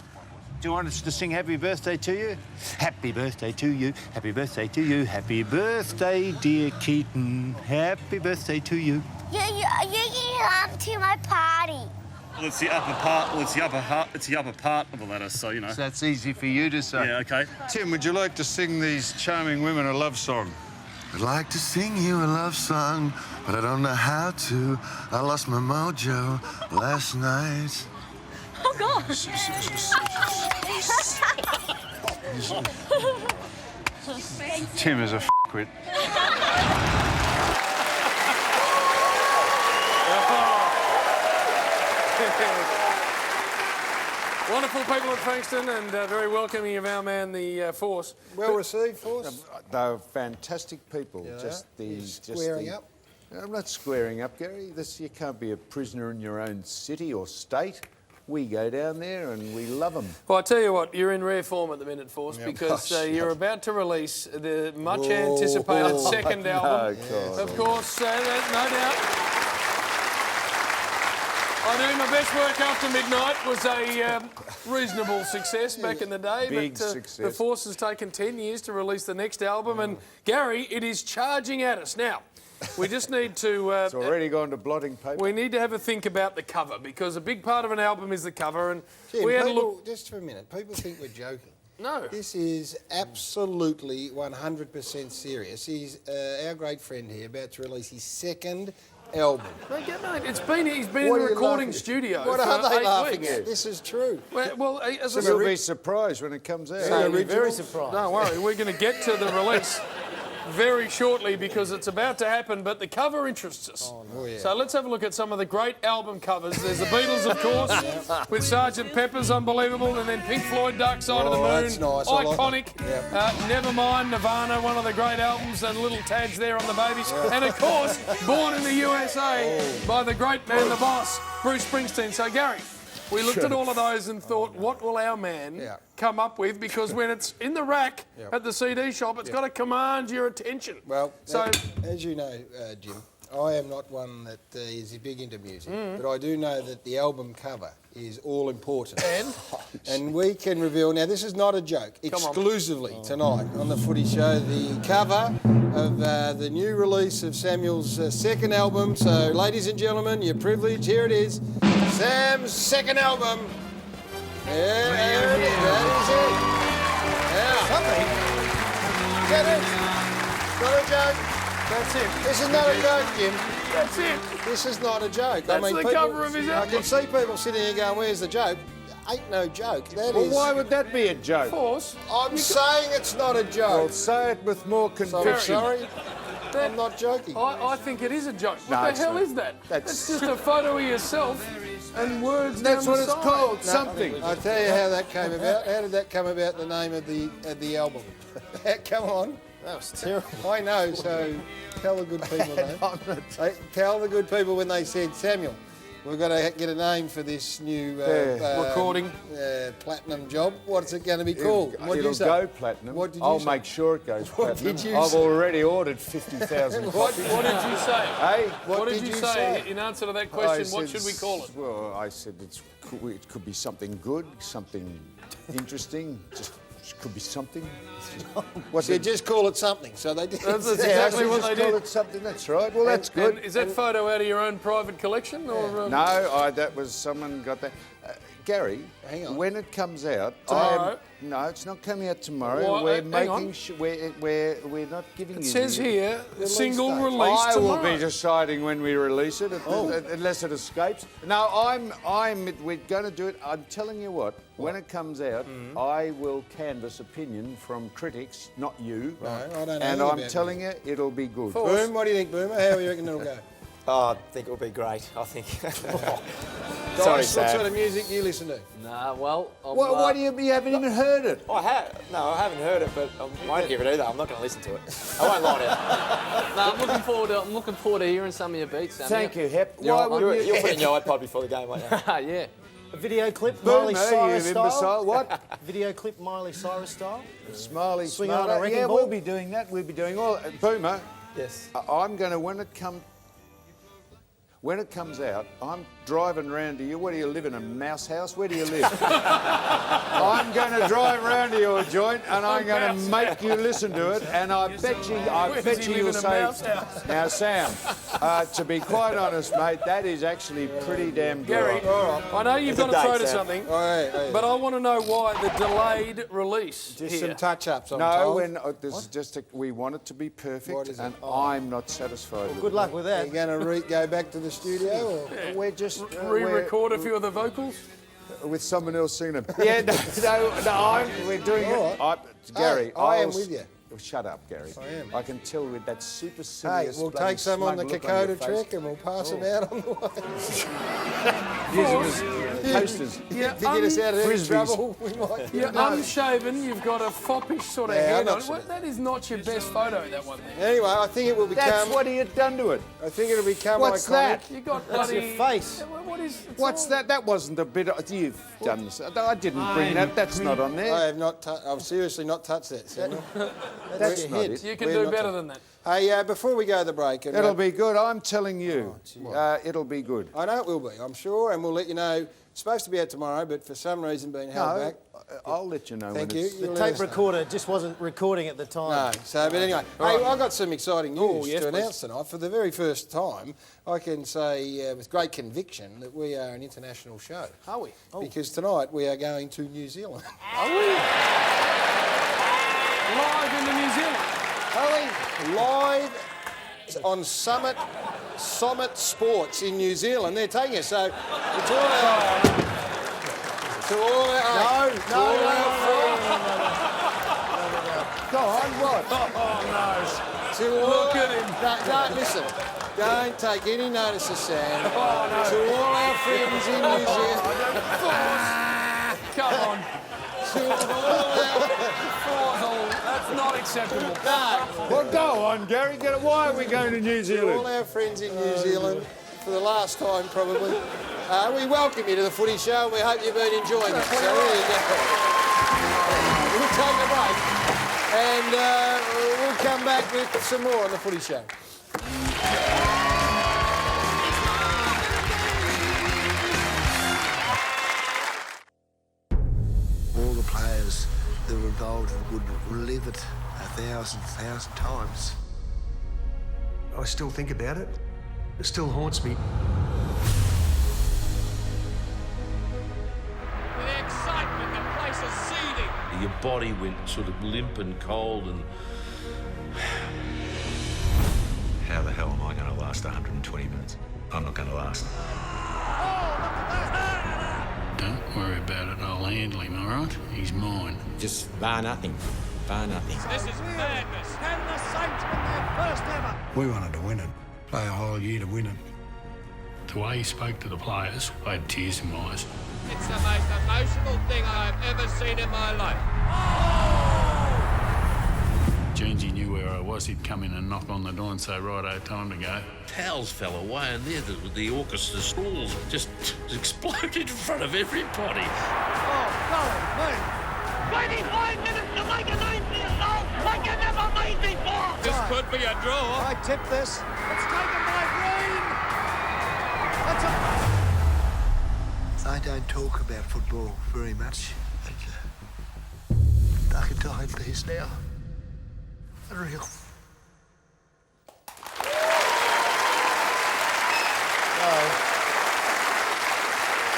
Do you want us to sing happy birthday to you? Happy birthday to you, happy birthday to you, happy birthday, dear Keaton. Happy birthday to you. You can come to my party. Well, it's the upper part. Well, it's the upper part of the ladder. So you know. So that's easy for you to say. Yeah. Okay. Tim, would you like to sing these charming women a love song? I'd like to sing you a love song, but I don't know how to. I lost my mojo last night. Oh, gosh. Tim is a f***wit. Wonderful people at Frankston and very welcoming of our man, the Force. Well received, Force. They're fantastic people. Yeah, Squaring up. I'm not squaring up, Gary. You can't be a prisoner in your own city or state. We go down there and we love them. Well, I tell you what, you're in rare form at the minute, Force, because you're about to release the much-anticipated second album. Of course, no doubt. I do my best work after midnight was a reasonable success back in the day. Big but success. The Force has taken 10 years to release the next album, and Gary, it is charging at us now. We just need to... it's already gone to blotting paper. We need to have a think about the cover, because a big part of an album is the cover, and Jim, we had a look... Just for a minute, people think we're joking. No. This is absolutely 100% serious. He's our great friend here, about to release his second album. Mate, he's been in the recording studio What for are they 8 laughing weeks. at? This is true. Well, as I You'll be surprised when it comes out. So very surprised. Don't worry, we're going to get to the release very shortly because it's about to happen, but the cover interests us. Oh, yeah. So let's have a look at some of the great album covers. There's the Beatles, of course, with Sgt. Pepper's, unbelievable, and then Pink Floyd, Dark Side of the Moon, that's nice. I like iconic. Nevermind, Nirvana, one of the great albums, and little tags there on the babies. And of course, Born in the USA by the great man, the boss, Bruce Springsteen. So Gary, we looked at all of those and thought, what will our man come up with? Because when it's in the rack at the CD shop, it's got to command your attention. Well, so as you know, Jim, I am not one that is big into music, but I do know that the album cover is all important. And we can reveal, now this is not a joke, exclusively tonight on the Footy Show, the cover of the new release of Samuel's second album. So, ladies and gentlemen, you're privileged, here it is. Sam's second album. There it is. That is it. Now, something. Get it? Not a joke. That's it. This is not a joke, Jim. That's it. This is not a joke. That's the cover of his album. I can see people sitting here going, "Where's the joke?" Ain't no joke. That Well, is. why would that be a joke? Force. I'm saying it's not a joke. Well, say it with more conviction. Sorry. I'm not joking. I think it is a joke. No, What it's the hell not. is that? That's just a photo of yourself and words That's down what the it's side. called. No, Something. I'll tell you how that came about. How did that come about, the name of the album? Come on. That was terrible. I know, so tell the good people that. Tell the good people when they said, Samuel, we've got to get a name for this new recording platinum job. What's it going to be called? What did you say? It'll go platinum. What did you I'll say? make sure it goes What platinum. did you I've say? already ordered 50,000 What copies. did you say? Hey? What did you say in answer to that question? What should we call it? Well, I said it could be something good, something interesting. Just could be something. Just call it something. So they did. That's exactly what they Just call did. it something. That's right. Well, that's good. And is that photo out of your own private collection? Or, No, that was someone got that. Gary, hang on. when it comes out, Tomorrow? No, it's not coming out tomorrow. Why, we're hang on. making we're not giving It you. says the here, single date. release I tomorrow. will be deciding when we release it, unless it escapes. No, we're going to do it. I'm telling you what, when it comes out, I will canvass opinion from critics, not you. No, I don't know and anything I'm about telling you, it'll be good. Boom, what do you think, Boomer? How do you reckon it'll go? Oh, I think it'll be great. I think. Sorry, What Sam. sort of music do you listen to? Nah, well, Why do you haven't even heard it? I haven't heard it, but I won't hear it either. I'm not going to listen to it. I won't lie to you. No, I'm looking forward to hearing some of your beats, Sam. Thank you, Hep. You'll put it in your iPod before the game, won't you? Yeah. A video clip, Boomer, Miley Cyrus you style. imbecile. What? Video clip, Miley Cyrus style. Smiley, Swing on a wrecking yeah, ball. we'll be doing that. We'll be doing all. Boomer. Yes. I'm going to when it comes out, I'm driving round to you. Where do you live, in a mouse house? Where do you live? I'm going to drive round to your joint and I'm going to make you listen to it. And I bet you you'll say, now Sam, to be quite honest, mate, that is actually pretty damn good. Gary, I know you've got to throw to something, Hey. but I want to know why the delayed release. Just here. some touch-ups, I'm No, told. this is just we want it to be perfect, What is it? and I'm not satisfied with Good it. luck with Are that. you going to go back to the studio? Or? We're just Re-record a few of the vocals. with someone else singing them. Yeah, we're doing it. Gary, I am with you. Shut up, Gary. I am. I can tell with that supercilious. Hey, we'll bloody take some on the smug look your Kokoda face. trick and we'll pass them out on the way. Using as posters. To get us out of any Frisbees. trouble, we might. You're unshaven, you've got a foppish sort of Yeah, head I'm not on. sure. Well, that is not your best photo, that one there. Anyway, I think it will become. That's what he had done to it. I think it'll become What's iconic. that? You got That's bloody... your face. Yeah, what is... it's What's all- that? That wasn't a bit. You've done this. I didn't bring that. That's not on there. I have not. I've seriously not touched that, Samuel. That's We're- not it. You can We're do not better to- than that. Hey, before we go to the break, and It'll be good. I'm telling you. It'll be good. I know it will be. I'm sure, and we'll let you know. It's supposed to be out tomorrow, but for some reason being held back. I'll let you know. Thank when you. it's... The You'll let tape us know. recorder just wasn't recording at the time. No, so, but anyway, hey, I've got some exciting news yes, to please. announce tonight. For the very first time, I can say with great conviction that we are an international show. Are we? Because tonight we are going to New Zealand. Are we? Live into New Zealand. Are we? Live on Summit Sports in New Zealand. They're taking us. So, to all our... To all our... Go on, what? Oh, To all Look at him. Don't listen. Don't take any notice of Sam. To all our friends in New Zealand. no. Come on. To all our... That's not acceptable. No. Well, go on, Gary. Why are we going to New To all Zealand? our friends in New Zealand, for the last time probably, we welcome you to the Footy Show and we hope you've been enjoying it. So there you go. We'll take a break and we'll come back with some more on the Footy Show. All the players that were involved would relive it 1,000 times. I still think about it. It still haunts me. With the excitement, the place is seething. Your body went sort of limp and cold and... How the hell am I going to last 120 minutes? I'm not going to last. Don't worry about it, I'll handle him, all right? He's mine. Just bar nothing. Bar nothing. This is madness. Can the Saints win their first ever? We wanted to win it. Play a whole year to win it. The way he spoke to the players, I had tears in my eyes. It's the most emotional thing I've ever seen in my life. Jonesy knew where I was. He'd come in and knock on the door and say, righto, time to go. Towels fell away and there the orchestra stalls just exploded in front of everybody. Oh, golly, me. 25 minutes to make a name for yourself like you never made before. This could be a draw. I tip this. It's taken by Green. That's a... I don't talk about football very much. I can die in peace now. Unreal.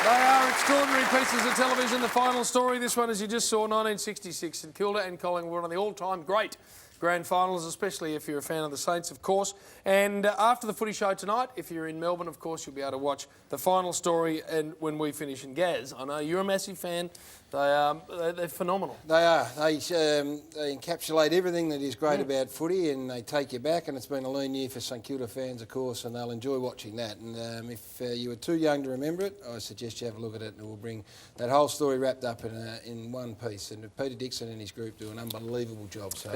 They are extraordinary pieces of television. The final story, this one, as you just saw, 1966. St Kilda and Collingwood, one of the all-time great grand finals, especially if you're a fan of the Saints, of course. And after the footy show tonight, if you're in Melbourne, of course, you'll be able to watch the final story and when we finish. And Gaz, I know you're a massive fan. They're phenomenal. They are. They encapsulate everything that is great about footy, and they take you back. And it's been a lean year for St Kilda fans, of course, and they'll enjoy watching that. And if you were too young to remember it, I suggest you have a look at it, and we'll bring that whole story wrapped up in one piece. And Peter Dixon and his group do an unbelievable job. So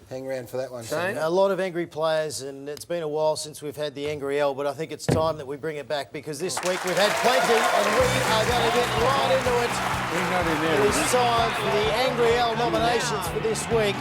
hang around for that one. A lot of angry players, and it's been a while since we've had the Angry L, but I think it's time that we bring it back, because this week we've had plenty, and we are going to get right into it. It is time for the Angry L nominations for this week.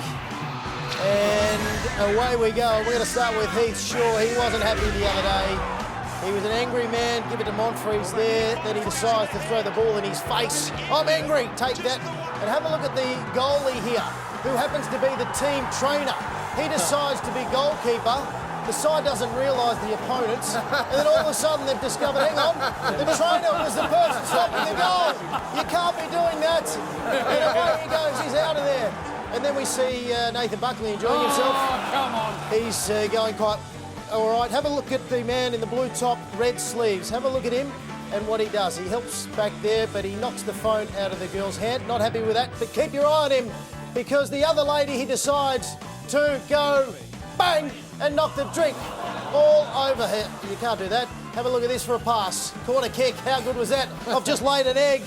And away we go. We're going to start with Heath Shaw. He wasn't happy the other day. He was an angry man. Give it to Monfries there. Then he decides to throw the ball in his face. I'm angry. Take that. And have a look at the goalie here, who happens to be the team trainer. He decides to be goalkeeper. The side doesn't realise the opponents. And then all of a sudden they've discovered, hang on, the trainer was the person stopping the goal. You can't be doing that. And away he goes. He's out of there. And then we see Nathan Buckley enjoying himself. Oh, come on. He's going quite all right. Have a look at the man in the blue top, red sleeves. Have a look at him and what he does. He helps back there, but he knocks the phone out of the girl's hand. Not happy with that, but keep your eye on him, because the other lady, he decides to go bang and knock the drink all over her. You can't do that. Have a look at this for a pass. Corner kick. How good was that? I've just laid an egg.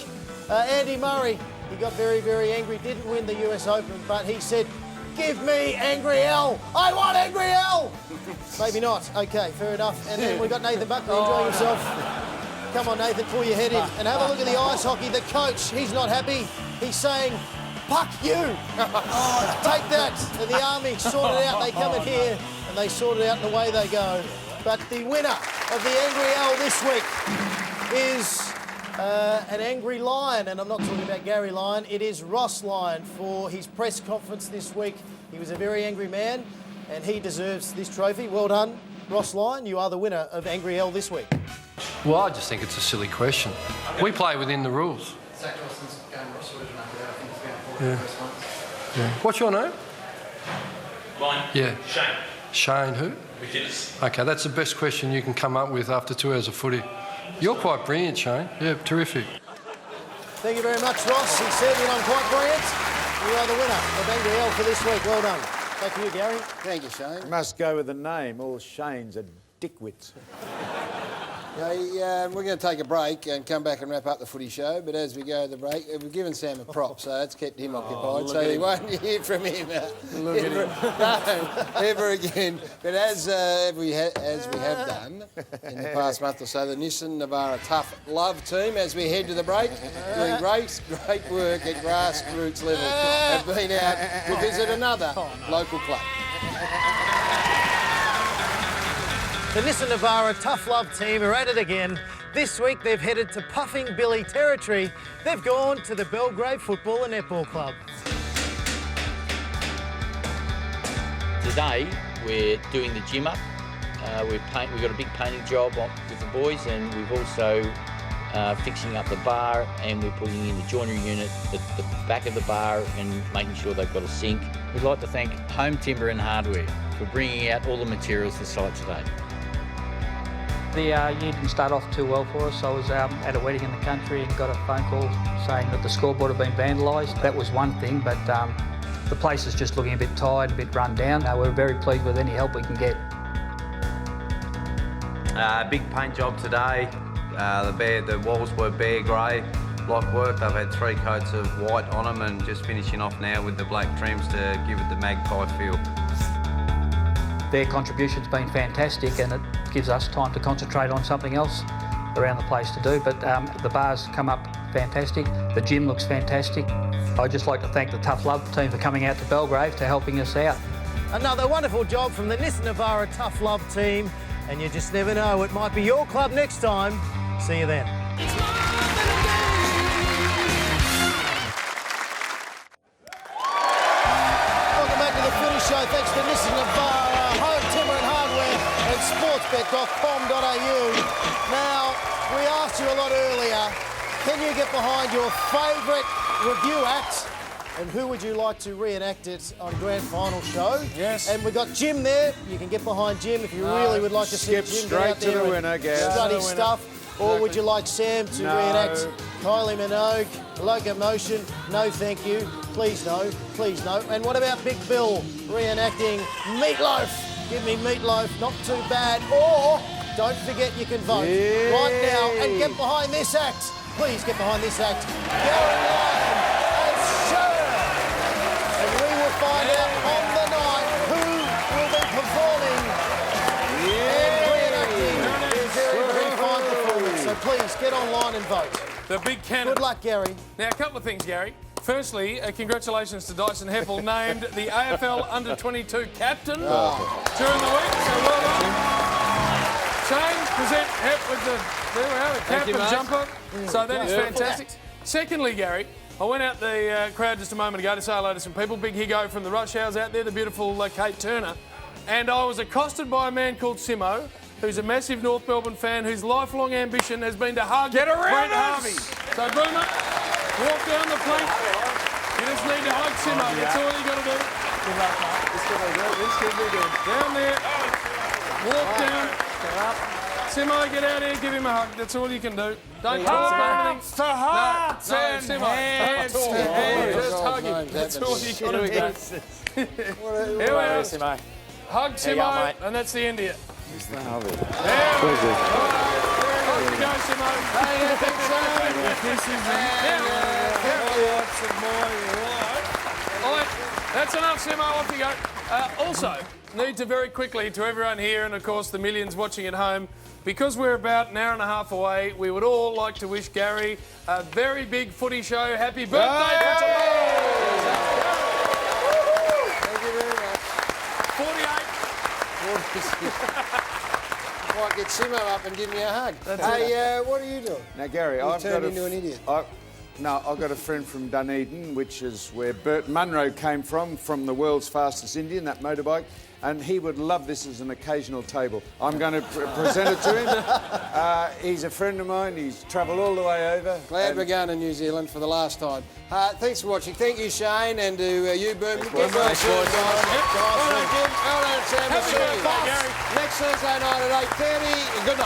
Andy Murray, he got very, very angry. Didn't win the US Open, but he said, give me Angry L. I want Angry L. Maybe not. Okay, fair enough. And then we've got Nathan Buckley enjoying himself. Come on, Nathan, pull your head in. And have a look at the ice hockey. The coach, he's not happy. He's saying, fuck you. Take that. And the Army sort it out. They come in here and they sort it out and away they go. But the winner of the Angry L this week is an angry Lion. And I'm not talking about Gary Lyon. It is Ross Lyon for his press conference this week. He was a very angry man and he deserves this trophy. Well done, Ross Lyon. You are the winner of Angry L this week. Well, I just think it's a silly question. We play within the rules. Yeah. What's your name? Mine? Yeah. Shane. Shane who? McGinnis. Okay, that's the best question you can come up with after 2 hours of footy. You're quite brilliant, Shane. Yeah, terrific. Thank you very much, Ross. He said that I'm quite brilliant. You are the winner of Angry L for this week. Well done. Thank you, Gary. Thank you, Shane. Must go with the name. All Shanes are dickwits. We're going to take a break and come back and wrap up the footy show. But as we go to the break, we've given Sam a prop, so it's kept him occupied. So you won't hear from him ever again. But as we have done in the past month or so, the Nissan Navara Tough Love team, as we head to the break, doing great work at grassroots level, have been out to visit another local club. The Nissan Navara Tough Love team are at it again. This week they've headed to Puffing Billy territory. They've gone to the Belgrave Football and Netball Club. Today we're doing the gym up. We've got a big painting job with the boys, and we've also fixing up the bar, and we're putting in the joinery unit at the back of the bar and making sure they've got a sink. We'd like to thank Home Timber and Hardware for bringing out all the materials to the site today. The year didn't start off too well for us. I was at a wedding in the country and got a phone call saying that the scoreboard had been vandalised. That was one thing, but the place is just looking a bit tired, a bit run down. We're very pleased with any help we can get. Big paint job today. The walls were bare grey, block work. They've had 3 coats of white on them and just finishing off now with the black trims to give it the magpie feel. Their contribution's been fantastic, and it gives us time to concentrate on something else around the place to do. But the bar's come up fantastic. The gym looks fantastic. I'd just like to thank the Tough Love team for coming out to Belgrave to helping us out. Another wonderful job from the Nissan Navara Tough Love team, and you just never know, it might be your club next time. See you then. Welcome back to the Footy Show. Thanks to Nissan Navara, Home Timber and Hardware, and sportsbet.com.au. Now, we asked you a lot earlier, can you get behind your favourite review act? And who would you like to reenact it on Grand Final show? Yes. And we've got Jim there. You can get behind Jim if you really would like to see skip Jim straight get out to there the and winner, Gaz. study To the winner. stuff. Or would you like Sam to reenact Kylie Minogue, Locomotion? No, thank you. Please no. Please no. And what about Big Bill reenacting Meatloaf? Give me Meatloaf. Not too bad. Or don't forget you can vote right now and get behind this act. Please get behind this act. Gary Lyon and Cher. And we will find out on the night who will be performing and reenacting their very, very fine performance. So please get online and vote. The big cannon. Good luck, Gary. Now, a couple of things, Gary. Firstly, congratulations to Dyson Heppel, named the AFL Under-22 captain during the week. So well done. Shane, present Hep with the cap and jumper. So that is fantastic. Secondly, Gary, I went out the crowd just a moment ago to say hello to some people. Big Higo from the Rush Hours out there, the beautiful Kate Turner. And I was accosted by a man called Simo, who's a massive North Melbourne fan, whose lifelong ambition has been to hug Brent Harvey. So, Boomer, walk down the plank. You just need to hug Simo. That's all you got to do. Good luck, mate. This could be good. Down there. Walk down. Simo, get out here, give him a hug. That's all you can do. Don't talk about anything. To hearts No, and Simo. hands. Just hug him. That's all you can do. Here we are. Hug Simo, and that's the end of it. Mr. Harvey. Pleasure. Off you go, Simo. Hey, that's enough, Simo. Off you go. Also, need to very quickly, to everyone here and, of course, the millions watching at home, because we're about an hour and a half away, we would all like to wish Gary a very big footy show. Happy birthday for tomorrow! Thank you very much. 48. Might get Simo up and give me a hug. Hey, what are you doing? Now, Gary, You've I've turned got into an idiot. I've got a friend from Dunedin, which is where Bert Munro came from the world's fastest Indian, that motorbike, and he would love this as an occasional table. I'm going to present it to him. He's a friend of mine. He's travelled all the way over. Glad we're going to New Zealand for the last time. Thanks for watching. Thank you, Shane, and to you, Boom. Get well soon, guys. Well done, Jim. Well done, Sam. We'll see you. Next Thursday night at 8:30. Good night.